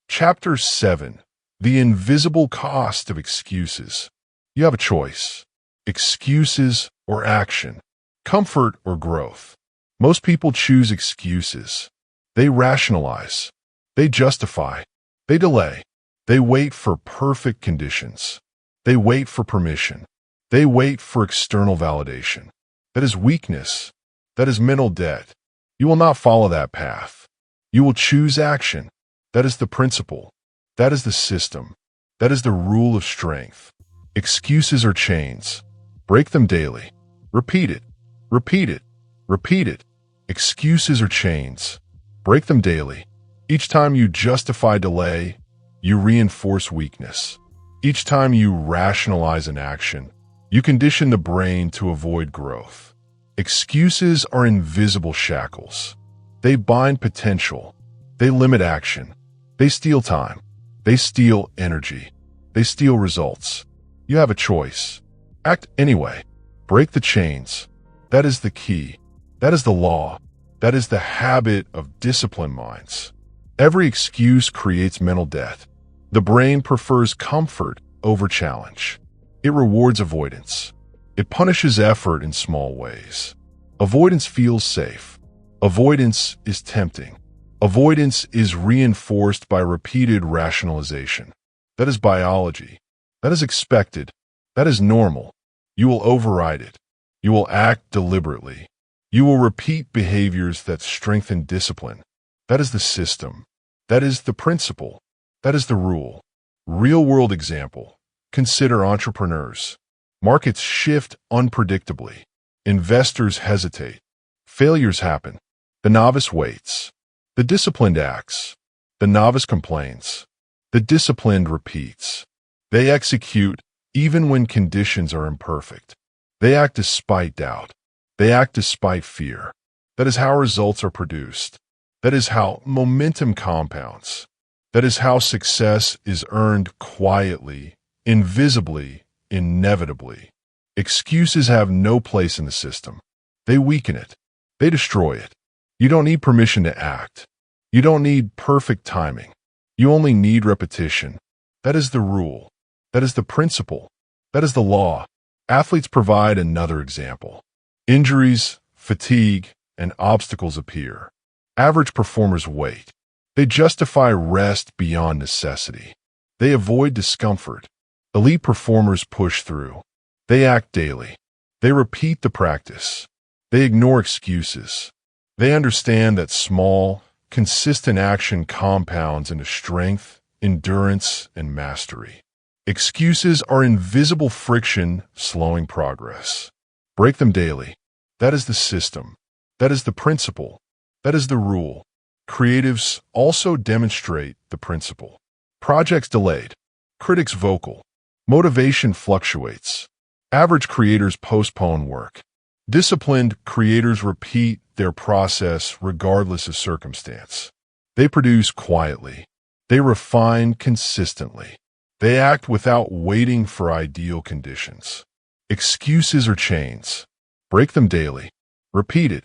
Chapter 7. The invisible cost of excuses. You have a choice. Excuses or action. Comfort or growth. Most people choose excuses. They rationalize. They justify. They delay. They wait for perfect conditions. They wait for permission. They wait for external validation. That is weakness. That is mental debt. You will not follow that path. You will choose action. That is the principle. That is the system. That is the rule of strength. Excuses are chains. Break them daily. Repeat it. Repeat it. Repeat it. Excuses are chains. Break them daily. Each time you justify delay, you reinforce weakness. Each time you rationalize an action, you condition the brain to avoid growth. Excuses are invisible shackles. They bind potential. They limit action. They steal time. They steal energy. They steal results. You have a choice. Act anyway. Break the chains. That is the key. That is the law. That is the habit of disciplined minds. Every excuse creates mental death. The brain prefers comfort over challenge. It rewards avoidance. It punishes effort in small ways. Avoidance feels safe. Avoidance is tempting. Avoidance is reinforced by repeated rationalization. That is biology. That is expected. That is normal. You will override it. You will act deliberately. You will repeat behaviors that strengthen discipline. That is the system. That is the principle. That is the rule. Real-world example. Consider entrepreneurs. Markets shift unpredictably. Investors hesitate. Failures happen. The novice waits. The disciplined acts. The novice complains. The disciplined repeats. They execute even when conditions are imperfect. They act despite doubt. They act despite fear. That is how results are produced. That is how momentum compounds. That is how success is earned quietly, invisibly, inevitably. Excuses have no place in the system. They weaken it. They destroy it. You don't need permission to act. You don't need perfect timing. You only need repetition. That is the rule. That is the principle. That is the law. Athletes provide another example. Injuries, fatigue, and obstacles appear. Average performers wait. They justify rest beyond necessity. They avoid discomfort. Elite performers push through. They act daily. They repeat the practice. They ignore excuses. They understand that small, consistent action compounds into strength, endurance, and mastery. Excuses are invisible friction slowing progress. Break them daily. That is the system. That is the principle. That is the rule. Creatives also demonstrate the principle. Projects delayed. Critics vocal. Motivation fluctuates. Average creators postpone work. Disciplined creators repeat their process regardless of circumstance. They produce quietly. They refine consistently. They act without waiting for ideal conditions. Excuses are chains. Break them daily. Repeat it.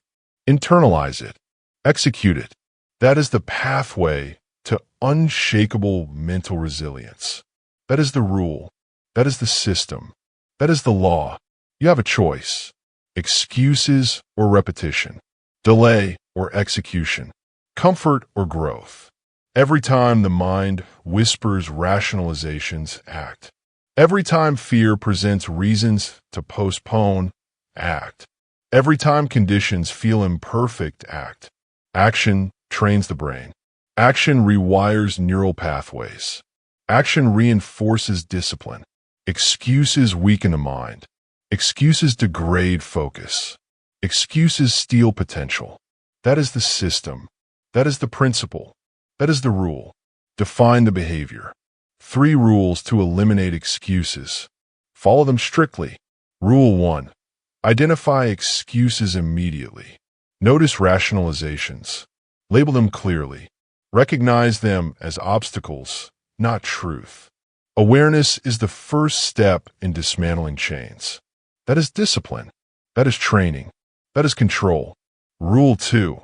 Internalize it. Execute it. That is the pathway to unshakable mental resilience. That is the rule. That is the system. That is the law. You have a choice. Excuses or repetition. Delay or execution. Comfort or growth. Every time the mind whispers rationalizations, act. Every time fear presents reasons to postpone, act. Every time conditions feel imperfect, act. Action trains the brain. Action rewires neural pathways. Action reinforces discipline. Excuses weaken the mind. Excuses degrade focus. Excuses steal potential. That is the system. That is the principle. That is the rule. Define the behavior. 3 rules to eliminate excuses. Follow them strictly. Rule 1. Identify excuses immediately. Notice rationalizations. Label them clearly. Recognize them as obstacles, not truth. Awareness is the first step in dismantling chains. That is discipline. That is training. That is control. Rule 2.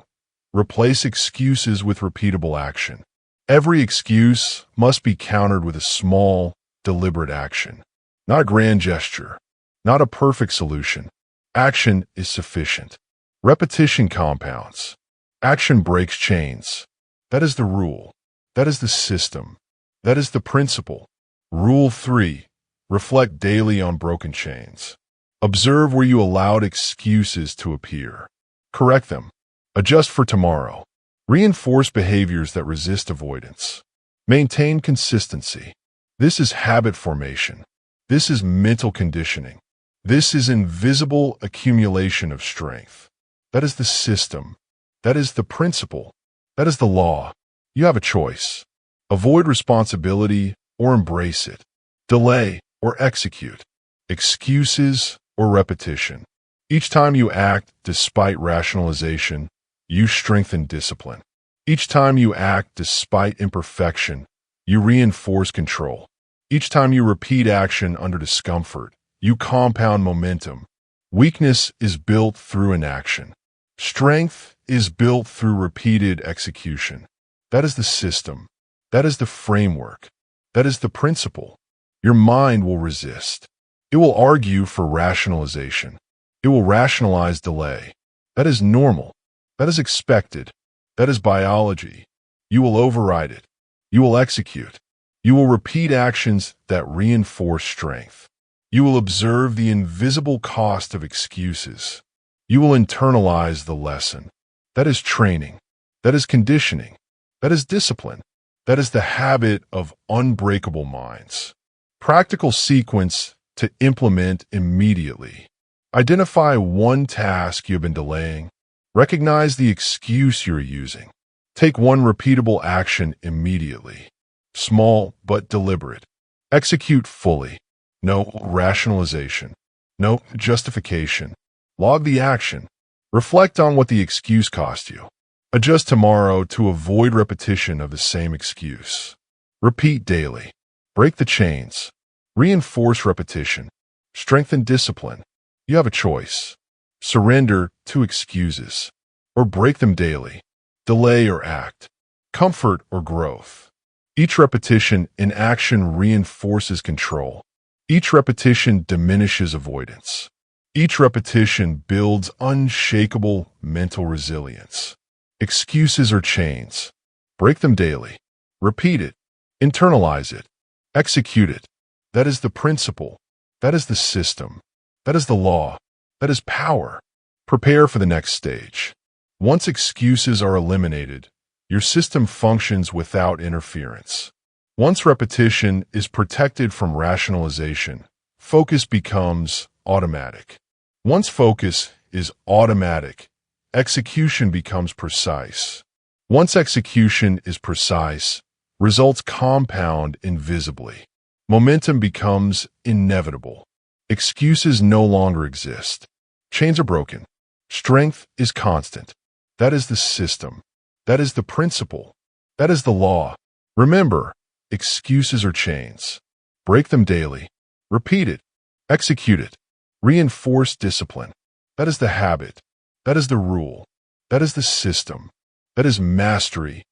Replace excuses with repeatable action. Every excuse must be countered with a small, deliberate action. Not a grand gesture. Not a perfect solution. Action is sufficient. Repetition compounds. Action breaks chains. That is the rule. That is the system. That is the principle. Rule 3. Reflect daily on broken chains. Observe where you allowed excuses to appear. Correct them. Adjust for tomorrow. Reinforce behaviors that resist avoidance. Maintain consistency. This is habit formation. This is mental conditioning. This is invisible accumulation of strength. That is the system. That is the principle. That is the law. You have a choice. Avoid responsibility or embrace it. Delay or execute. Excuses or repetition. Each time you act despite rationalization, you strengthen discipline. Each time you act despite imperfection, you reinforce control. Each time you repeat action under discomfort, you compound momentum. Weakness is built through inaction. Strength is built through repeated execution. That is the system. That is the framework. That is the principle. Your mind will resist. It will argue for rationalization. It will rationalize delay. That is normal. That is expected. That is biology. You will override it. You will execute. You will repeat actions that reinforce strength. You will observe the invisible cost of excuses. You will internalize the lesson. That is training. That is conditioning. That is discipline. That is the habit of unbreakable minds. Practical sequence to implement immediately. Identify one task you have been delaying. Recognize the excuse you're using. Take one repeatable action immediately. Small but deliberate. Execute fully. No rationalization. No justification. Log the action. Reflect on what the excuse cost you. Adjust tomorrow to avoid repetition of the same excuse. Repeat daily. Break the chains. Reinforce repetition. Strengthen discipline. You have a choice. Surrender to excuses, or break them daily. Delay or act. Comfort or growth. Each repetition in action reinforces control. Each repetition diminishes avoidance. Each repetition builds unshakable mental resilience. Excuses are chains. Break them daily. Repeat it. Internalize it. Execute it. That is the principle. That is the system. That is the law. That is power. Prepare for the next stage. Once excuses are eliminated, your system functions without interference. Once repetition is protected from rationalization, focus becomes automatic. Once focus is automatic, execution becomes precise. Once execution is precise, results compound invisibly. Momentum becomes inevitable. Excuses no longer exist. Chains are broken. Strength is constant. That is the system. That is the principle. That is the law. Remember, excuses are chains. Break them daily. Repeat it. Execute it. Reinforce discipline. That is the habit. That is the rule. That is the system. That is mastery.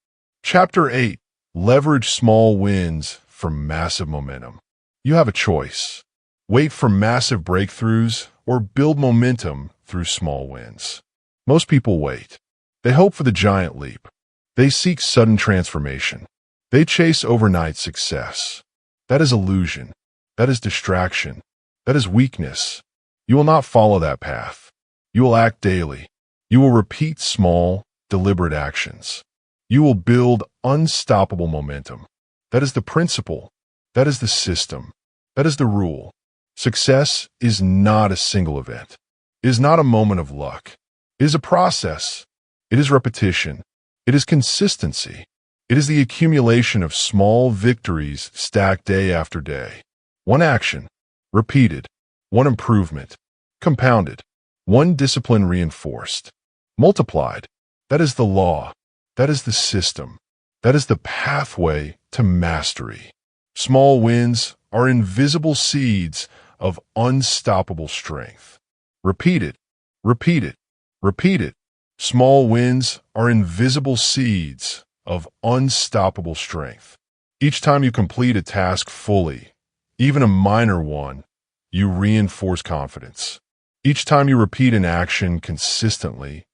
Chapter 8. Leverage small wins for massive momentum. You have a choice. Wait for massive breakthroughs or build momentum through small wins. Most people wait. They hope for the giant leap. They seek sudden transformation. They chase overnight success. That is illusion. That is distraction. That is weakness. You will not follow that path. You will act daily. You will repeat small, deliberate actions. You will build unstoppable momentum. That is the principle. That is the system. That is the rule. Success is not a single event. It is not a moment of luck. It is a process. It is repetition. It is consistency. It is the accumulation of small victories stacked day after day. One action, repeated. One improvement, compounded. One discipline reinforced, multiplied. That is the law. That is the system. That is the pathway to mastery. Small wins are invisible seeds of unstoppable strength. Repeat it. Repeat it. Repeat it. Small wins are invisible seeds of unstoppable strength. Each time you complete a task fully, even a minor one, you reinforce confidence. Each time you repeat an action consistently,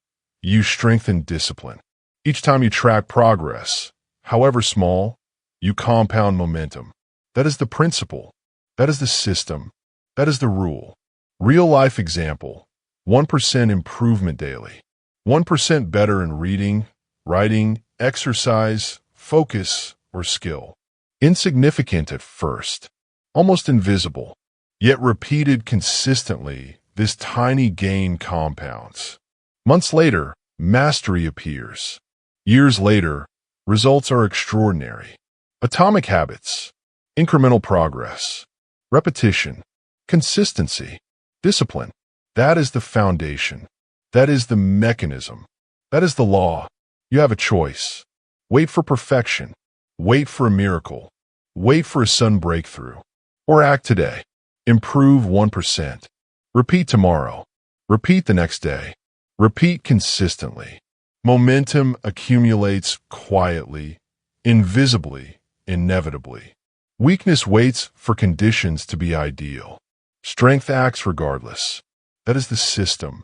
you strengthen discipline. Each time you track progress, however small, you compound momentum. That is the principle. That is the system. That is the rule. Real-life example, 1% improvement daily. 1% better in reading, writing, exercise, focus, or skill. Insignificant at first, almost invisible, yet repeated consistently, this tiny gain compounds. Months later, mastery appears. Years later, results are extraordinary. Atomic habits, incremental progress, repetition, consistency, discipline. That is the foundation. That is the mechanism. That is the law. You have a choice. Wait for perfection. Wait for a miracle. Wait for a sudden breakthrough. Or act today. Improve 1%. Repeat tomorrow. Repeat the next day. Repeat consistently. Momentum accumulates quietly, invisibly, inevitably. Weakness waits for conditions to be ideal. Strength acts regardless. That is the system.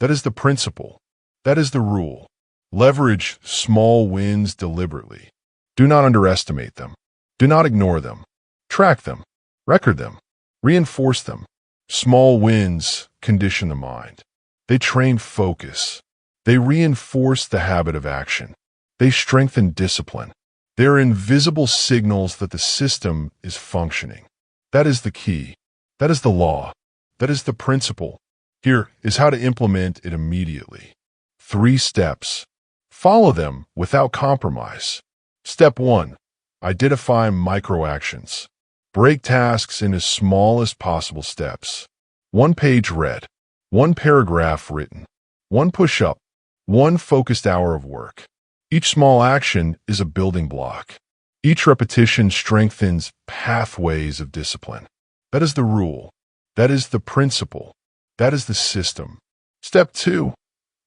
That is the principle. That is the rule. Leverage small wins deliberately. Do not underestimate them. Do not ignore them. Track them. Record them. Reinforce them. Small wins condition the mind. They train focus. They reinforce the habit of action. They strengthen discipline. They are invisible signals that the system is functioning. That is the key. That is the law. That is the principle. Here is how to implement it immediately. 3 steps. Follow them without compromise. Step 1. Identify micro-actions. Break tasks into smallest possible steps. 1 page read. 1 paragraph written. 1 push-up. 1 focused hour of work. Each small action is a building block. Each repetition strengthens pathways of discipline. That is the rule. That is the principle. That is the system. Step 2.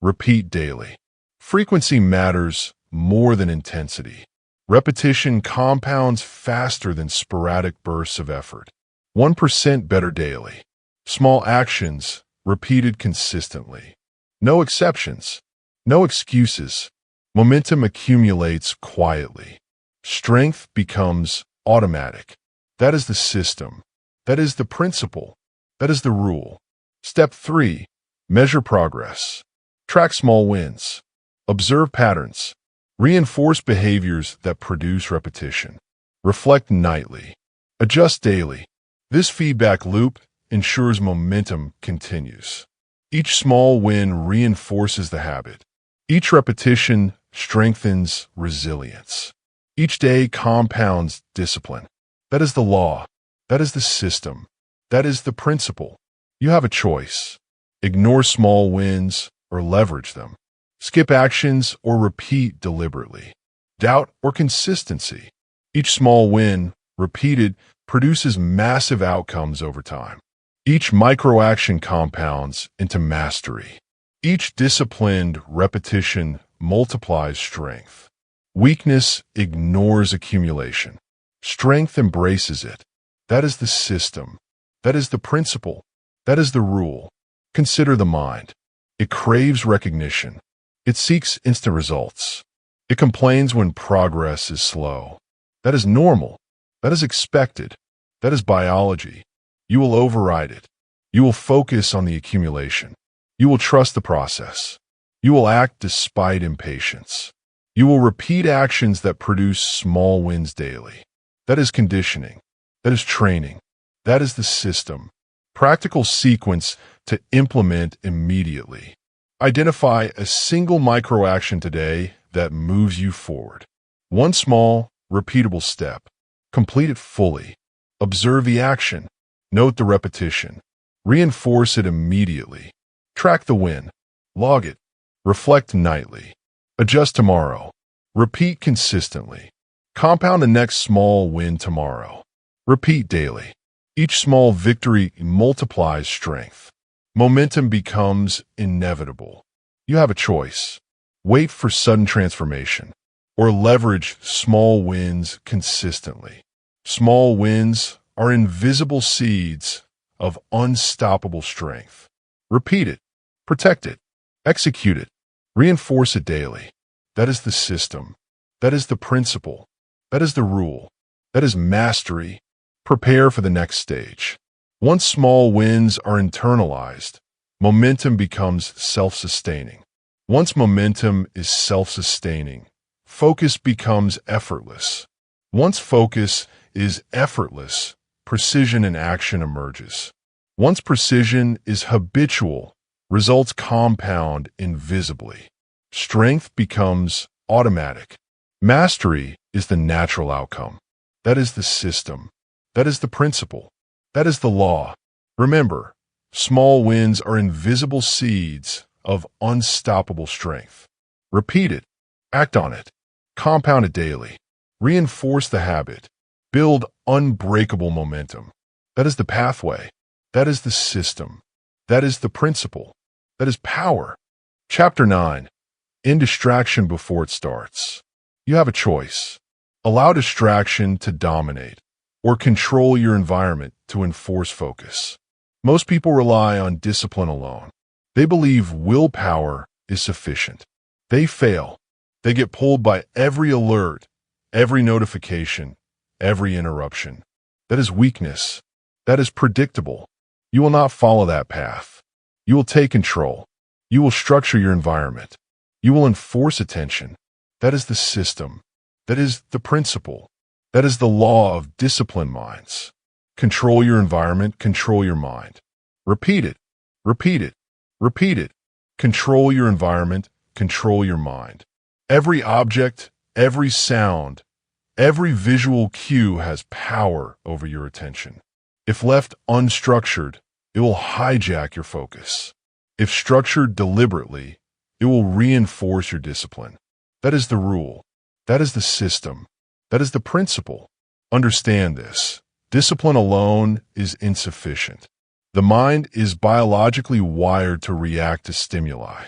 Repeat daily. Frequency matters more than intensity. Repetition compounds faster than sporadic bursts of effort. 1% better daily. Small actions repeated consistently. No exceptions. No excuses. Momentum accumulates quietly. Strength becomes automatic. That is the system. That is the principle. That is the rule. Step 3. Measure progress. Track small wins. Observe patterns. Reinforce behaviors that produce repetition. Reflect nightly. Adjust daily. This feedback loop ensures momentum continues. Each small win reinforces the habit. Each repetition strengthens resilience. Each day compounds discipline. That is the law. That is the system. That is the principle. You have a choice. Ignore small wins or leverage them. Skip actions or repeat deliberately. Doubt or consistency. Each small win, repeated, produces massive outcomes over time. Each micro-action compounds into mastery. Each disciplined repetition multiplies strength. Weakness ignores accumulation. Strength embraces it. That is the system. That is the principle. That is the rule. Consider the mind. It craves recognition. It seeks instant results. It complains when progress is slow. That is normal. That is expected. That is biology. You will override it. You will focus on the accumulation. You will trust the process. You will act despite impatience. You will repeat actions that produce small wins daily. That is conditioning. That is training. That is the system. Practical sequence to implement immediately. Identify a single micro-action today that moves you forward. 1 small, repeatable step. Complete it fully. Observe the action. Note the repetition. Reinforce it immediately. Track the win. Log it. Reflect nightly. Adjust tomorrow. Repeat consistently. Compound the next small win tomorrow. Repeat daily. Each small victory multiplies strength. Momentum becomes inevitable. You have a choice. Wait for sudden transformation, or leverage small wins consistently. Small wins are invisible seeds of unstoppable strength. Repeat it. Protect it. Execute it. Reinforce it daily. That is the system. That is the principle. That is the rule. That is mastery. Prepare for the next stage. Once small wins are internalized, momentum becomes self-sustaining. Once momentum is self-sustaining, focus becomes effortless. Once focus is effortless, precision in action emerges. Once precision is habitual, results compound invisibly. Strength becomes automatic. Mastery is the natural outcome. That is the system. That is the principle. That is the law. Remember, small wins are invisible seeds of unstoppable strength. Repeat it. Act on it. Compound it daily. Reinforce the habit. Build unbreakable momentum. That is the pathway. That is the system. That is the principle. That is power. Chapter 9. In distraction before it starts. You have a choice. Allow distraction to dominate, or control your environment to enforce focus. Most people rely on discipline alone. They believe willpower is sufficient. They fail. They get pulled by every alert, every notification, every interruption. That is weakness. That is predictable. You will not follow that path. You will take control. You will structure your environment. You will enforce attention. That is the system. That is the principle. That is the law of disciplined minds. Control your environment, control your mind. Repeat it. Repeat it. Repeat it. Control your environment, control your mind. Every object, every sound, every visual cue has power over your attention. If left unstructured, it will hijack your focus. If structured deliberately, it will reinforce your discipline. That is the rule. That is the system. That is the principle. Understand this. Discipline alone is insufficient. The mind is biologically wired to react to stimuli.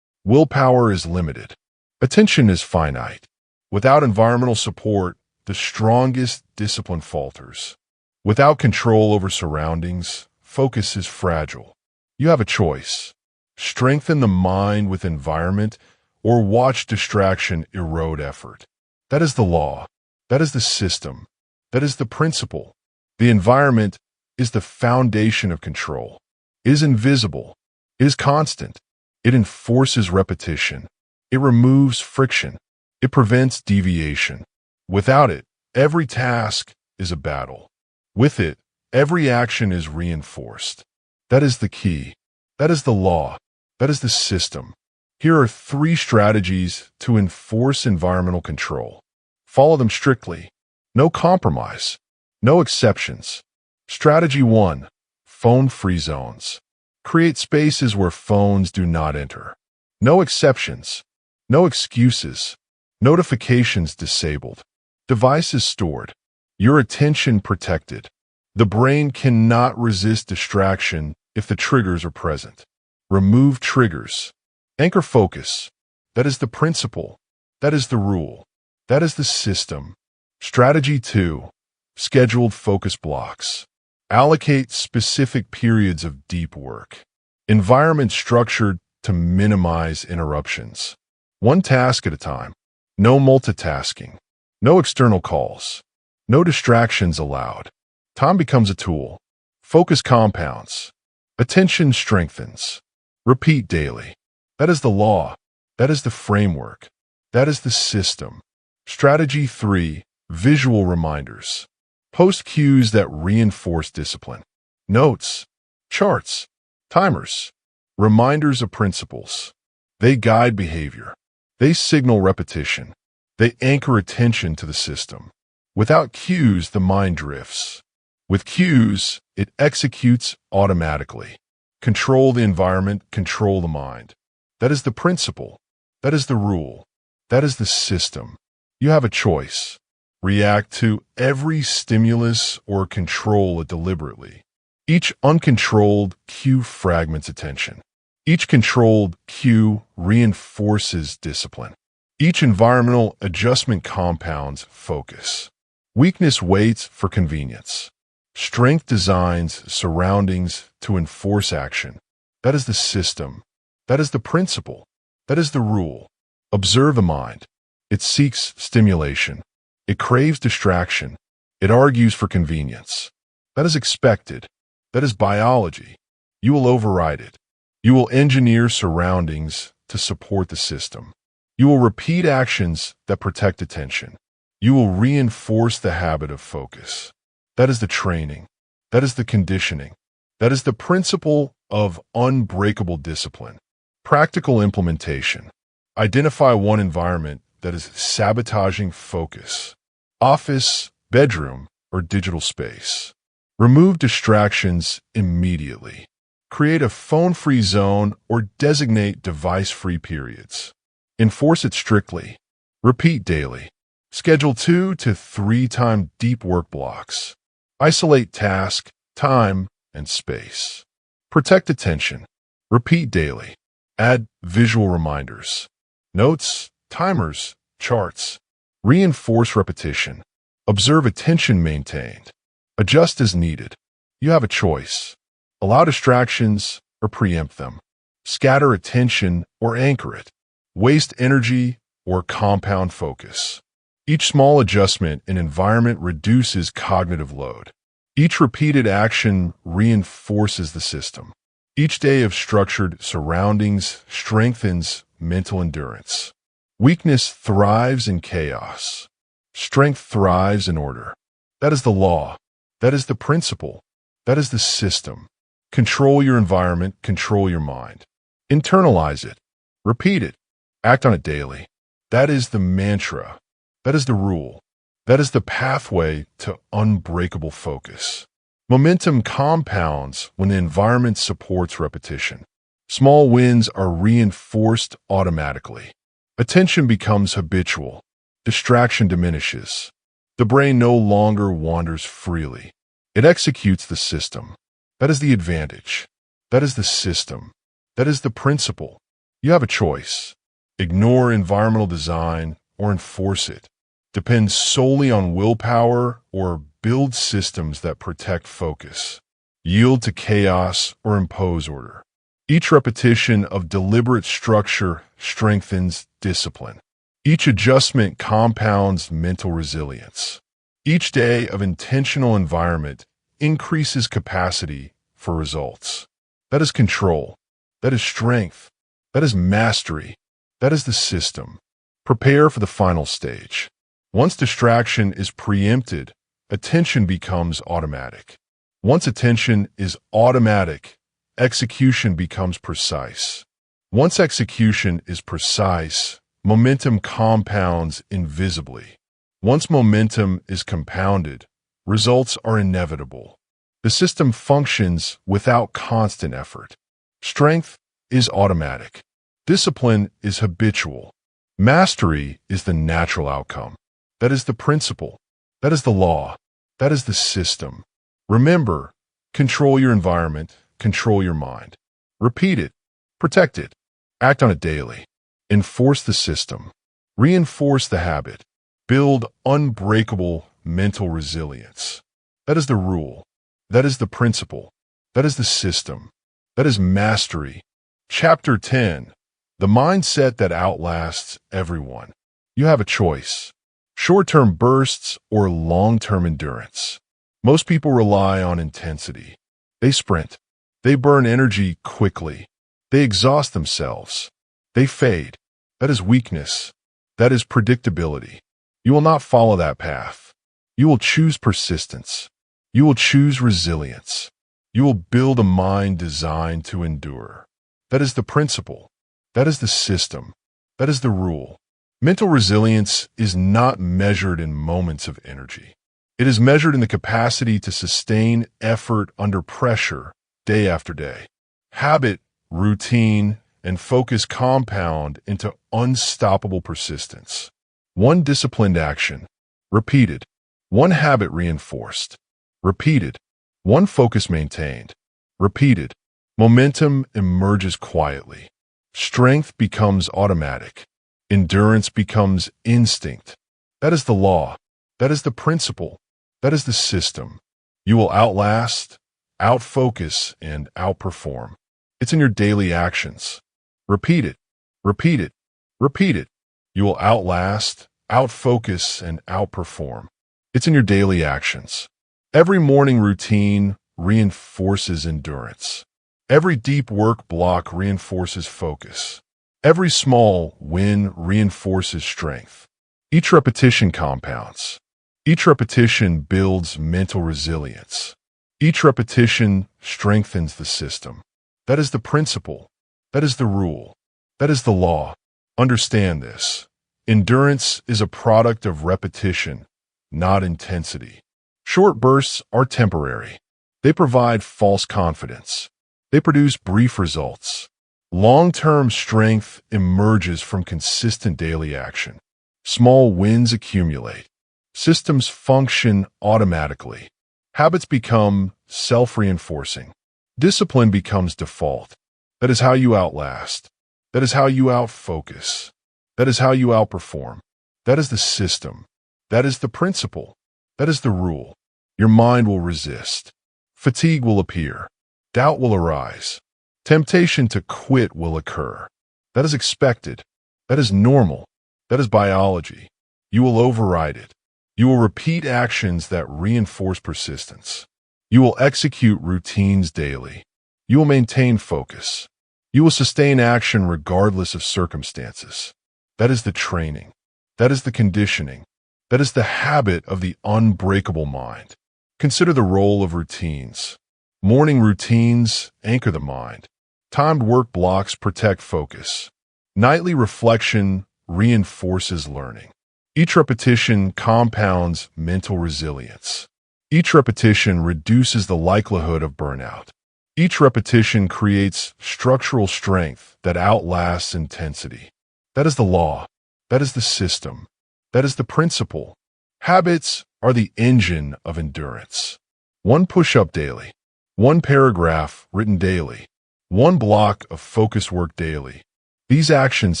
Willpower is limited. Attention is finite. Without environmental support, the strongest discipline falters. Without control over surroundings, focus is fragile. You have a choice. Strengthen the mind with environment or watch distraction erode effort. That is the law. That is the system. That is the principle. The environment is the foundation of control. It is invisible. It is constant. It enforces repetition. It removes friction. It prevents deviation. Without it, every task is a battle. With it, every action is reinforced. That is the key. That is the law. That is the system. Here are 3 strategies to enforce environmental control. Follow them strictly. No compromise. No exceptions. Strategy 1. Phone-free zones. Create spaces where phones do not enter. No exceptions. No excuses. Notifications disabled. Devices stored. Your attention protected. The brain cannot resist distraction if the triggers are present. Remove triggers. Anchor focus. That is the principle. That is the rule. That is the system. Strategy 2. Scheduled focus blocks. Allocate specific periods of deep work. Environment structured to minimize interruptions. One task at a time. No multitasking. No external calls. No distractions allowed. Time becomes a tool. Focus compounds. Attention strengthens. Repeat daily. That is the law. That is the framework. That is the system. Strategy 3. Visual reminders. Post cues that reinforce discipline. Notes, charts, timers, reminders of principles. They guide behavior. They signal repetition. They anchor attention to the system. Without cues, the mind drifts. With cues, it executes automatically. Control the environment, control the mind. That is the principle. That is the rule. That is the system. You have a choice. React to every stimulus or control it deliberately. Each uncontrolled cue fragments attention. Each controlled cue reinforces discipline. Each environmental adjustment compounds focus. Weakness waits for convenience. Strength designs surroundings to enforce action. That is the system. That is the principle. That is the rule. Observe the mind. It seeks stimulation. It craves distraction. It argues for convenience. That is expected. That is biology. You will override it. You will engineer surroundings to support the system. You will repeat actions that protect attention. You will reinforce the habit of focus. That is the training. That is the conditioning. That is the principle of unbreakable discipline. Practical implementation. Identify one environment that is sabotaging focus. Office, bedroom, or digital space. Remove distractions immediately. Create a phone-free zone or designate device-free periods. Enforce it strictly. Repeat daily. Schedule 2 to 3 time deep work blocks. Isolate task, time, and space. Protect attention. Repeat daily. Add visual reminders, notes, timers, charts. Reinforce repetition. Observe attention maintained. Adjust as needed. You have a choice. Allow distractions or preempt them. Scatter attention or anchor it. Waste energy or compound focus. Each small adjustment in environment reduces cognitive load. Each repeated action reinforces the system. Each day of structured surroundings strengthens mental endurance. Weakness thrives in chaos. Strength thrives in order. That is the law. That is the principle. That is the system. Control your environment, control your mind. Internalize it. Repeat it. Act on it daily. That is the mantra. That is the rule. That is the pathway to unbreakable focus. Momentum compounds when the environment supports repetition. Small wins are reinforced automatically. Attention becomes habitual. Distraction diminishes. The brain no longer wanders freely. It executes the system. That is the advantage. That is the system. That is the principle. You have a choice. Ignore environmental design or enforce it. Depend solely on willpower or build systems that protect focus. Yield to chaos or impose order. Each repetition of deliberate structure strengthens discipline. Each adjustment compounds mental resilience. Each day of intentional environment increases capacity for results. That is control. That is strength. That is mastery. That is the system. Prepare for the final stage. Once distraction is preempted, attention becomes automatic. Once attention is automatic, execution becomes precise. Once execution is precise, momentum compounds invisibly. Once momentum is compounded, results are inevitable. The system functions without constant effort. Strength is automatic. Discipline is habitual. Mastery is the natural outcome. That is the principle. That is the law. That is the system. Remember, control your environment, control your mind. Repeat it. Protect it. Act on it daily. Enforce the system. Reinforce the habit. Build unbreakable mental resilience. That is the rule. That is the principle. That is the system. That is mastery. Chapter 10. The mindset that outlasts everyone. You have a choice. Short-term bursts or long-term endurance. Most people rely on intensity. They sprint. They burn energy quickly. They exhaust themselves. They fade. That is weakness. That is predictability. You will not follow that path. You will choose persistence. You will choose resilience. You will build a mind designed to endure. That is the principle. That is the system. That is the rule. Mental resilience is not measured in moments of energy. It is measured in the capacity to sustain effort under pressure day after day. Habit, routine, and focus compound into unstoppable persistence. One disciplined action, repeated. One habit reinforced, repeated. One focus maintained, repeated. Momentum emerges quietly. Strength becomes automatic. Endurance becomes instinct. That is the law. That is the principle. That is the system. You will outlast, outfocus, and outperform. It's in your daily actions. Repeat it. Repeat it. Repeat it. You will outlast, outfocus, and outperform. It's in your daily actions. Every morning routine reinforces endurance. Every deep work block reinforces focus. Every small win reinforces strength. Each repetition compounds. Each repetition builds mental resilience. Each repetition strengthens the system. That is the principle. That is the rule. That is the law. Understand this. Endurance is a product of repetition, not intensity. Short bursts are temporary. They provide false confidence. They produce brief results. Long-term strength emerges from consistent daily action. Small wins accumulate. Systems function automatically. Habits become self-reinforcing. Discipline becomes default. That is how you outlast. That is how you outfocus. That is how you outperform. That is the system. That is the principle. That is the rule. Your mind will resist. Fatigue will appear. Doubt will arise. Temptation to quit will occur. That is expected. That is normal. That is biology. You will override it. You will repeat actions that reinforce persistence. You will execute routines daily. You will maintain focus. You will sustain action regardless of circumstances. That is the training. That is the conditioning. That is the habit of the unbreakable mind. Consider the role of routines. Morning routines anchor the mind. Timed work blocks protect focus. Nightly reflection reinforces learning. Each repetition compounds mental resilience. Each repetition reduces the likelihood of burnout. Each repetition creates structural strength that outlasts intensity. That is the law. That is the system. That is the principle. Habits are the engine of endurance. One push-up daily. One paragraph written daily. One block of focus work daily. These actions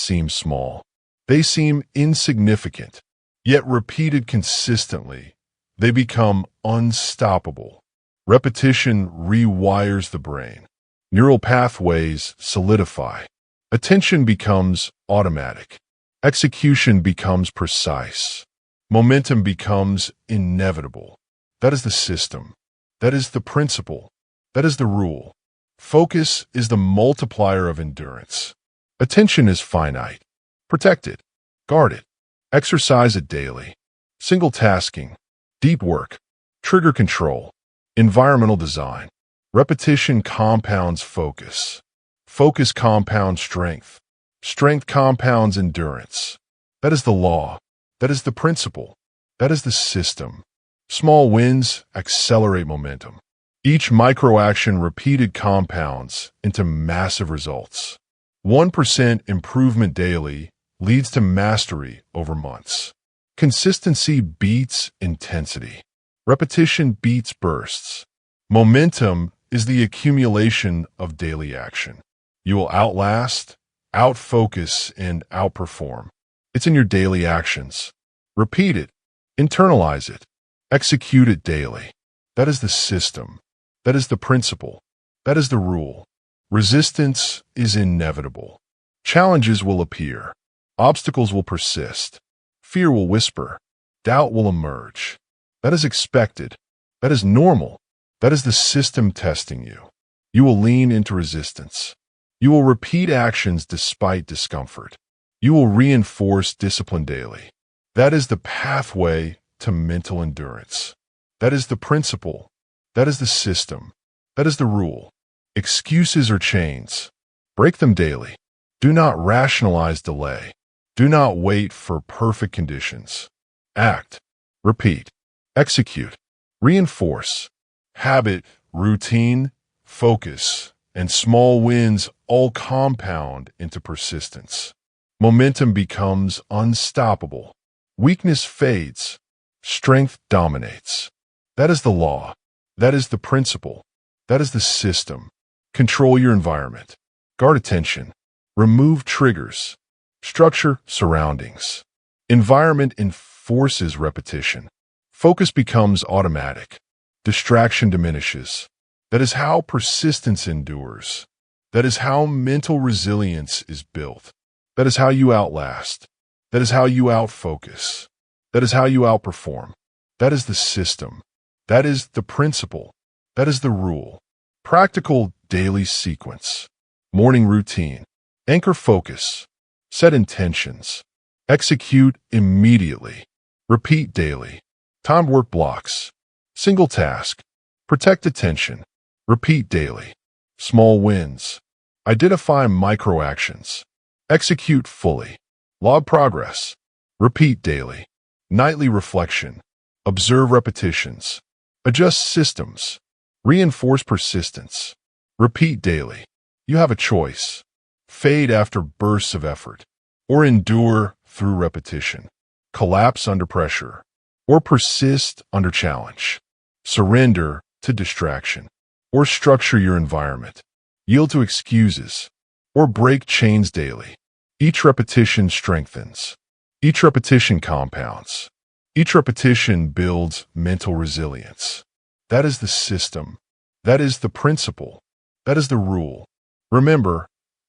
seem small. They seem insignificant. Yet repeated consistently, they become unstoppable. Repetition rewires the brain. Neural pathways solidify. Attention becomes automatic. Execution becomes precise. Momentum becomes inevitable. That is the system. That is the principle. That is the rule. Focus is the multiplier of endurance. Attention is finite. Protect it. Guard it. Exercise it daily. Single tasking. Deep work. Trigger control. Environmental design. Repetition compounds focus. Focus compounds strength. Strength compounds endurance. That is the law. That is the principle. That is the system. Small wins accelerate momentum. Each micro-action repeated compounds into massive results. 1% improvement daily leads to mastery over months. Consistency beats intensity. Repetition beats bursts. Momentum is the accumulation of daily action. You will outlast, outfocus, and outperform. It's in your daily actions. Repeat it. Internalize it. Execute it daily. That is the system. That is the principle. That is the rule. Resistance is inevitable. Challenges will appear. Obstacles will persist. Fear will whisper. Doubt will emerge. That is expected. That is normal. That is the system testing you. You will lean into resistance. You will repeat actions despite discomfort. You will reinforce discipline daily. That is the pathway to mental endurance. That is the principle. That is the system. That is the rule. Excuses are chains. Break them daily. Do not rationalize delay. Do not wait for perfect conditions. Act. Repeat. Execute. Reinforce. Habit, routine, focus, and small wins all compound into persistence. Momentum becomes unstoppable. Weakness fades. Strength dominates. That is the law. That is the principle. That is the system. Control your environment. Guard attention. Remove triggers. Structure surroundings. Environment enforces repetition. Focus becomes automatic. Distraction diminishes. That is how persistence endures. That is how mental resilience is built. That is how you outlast. That is how you outfocus. That is how you outperform. That is the system. That is the principle. That is the rule. Practical daily sequence. Morning routine. Anchor focus. Set intentions. Execute immediately. Repeat daily. Timed work blocks. Single task. Protect attention. Repeat daily. Small wins. Identify micro-actions. Execute fully. Log progress. Repeat daily. Nightly reflection. Observe repetitions. Adjust systems. Reinforce persistence. Repeat daily. You have a choice. Fade after bursts of effort, or endure through repetition. Collapse under pressure, or persist under challenge. Surrender to distraction, or structure your environment. Yield to excuses, or break chains daily. Each repetition strengthens. Each repetition compounds. Each repetition builds mental resilience. That is the system. That is the principle. That is the rule. Remember,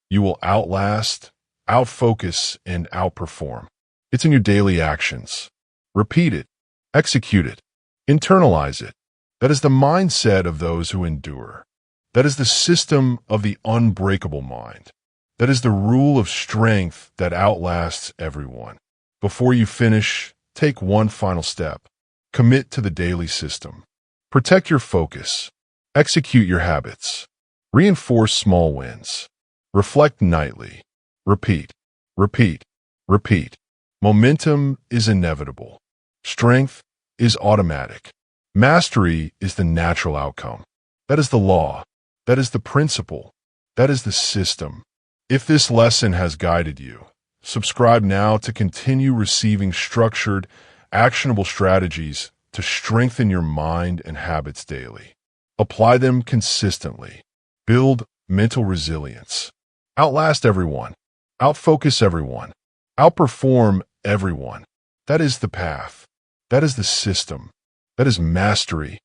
you will outlast, outfocus, and outperform. It's in your daily actions. Repeat it. Execute it. Internalize it. That is the mindset of those who endure. That is the system of the unbreakable mind. That is the rule of strength that outlasts everyone. Before you finish, take one final step. Commit to the daily system. Protect your focus. Execute your habits. Reinforce small wins. Reflect nightly. Repeat. Repeat. Repeat. Momentum is inevitable. Strength is automatic. Mastery is the natural outcome. That is the law. That is the principle. That is the system. If this lesson has guided you, subscribe now to continue receiving structured, actionable strategies to strengthen your mind and habits daily. Apply them consistently. Build mental resilience. Outlast everyone. Outfocus everyone. Outperform everyone. That is the path. That is the system. That is mastery.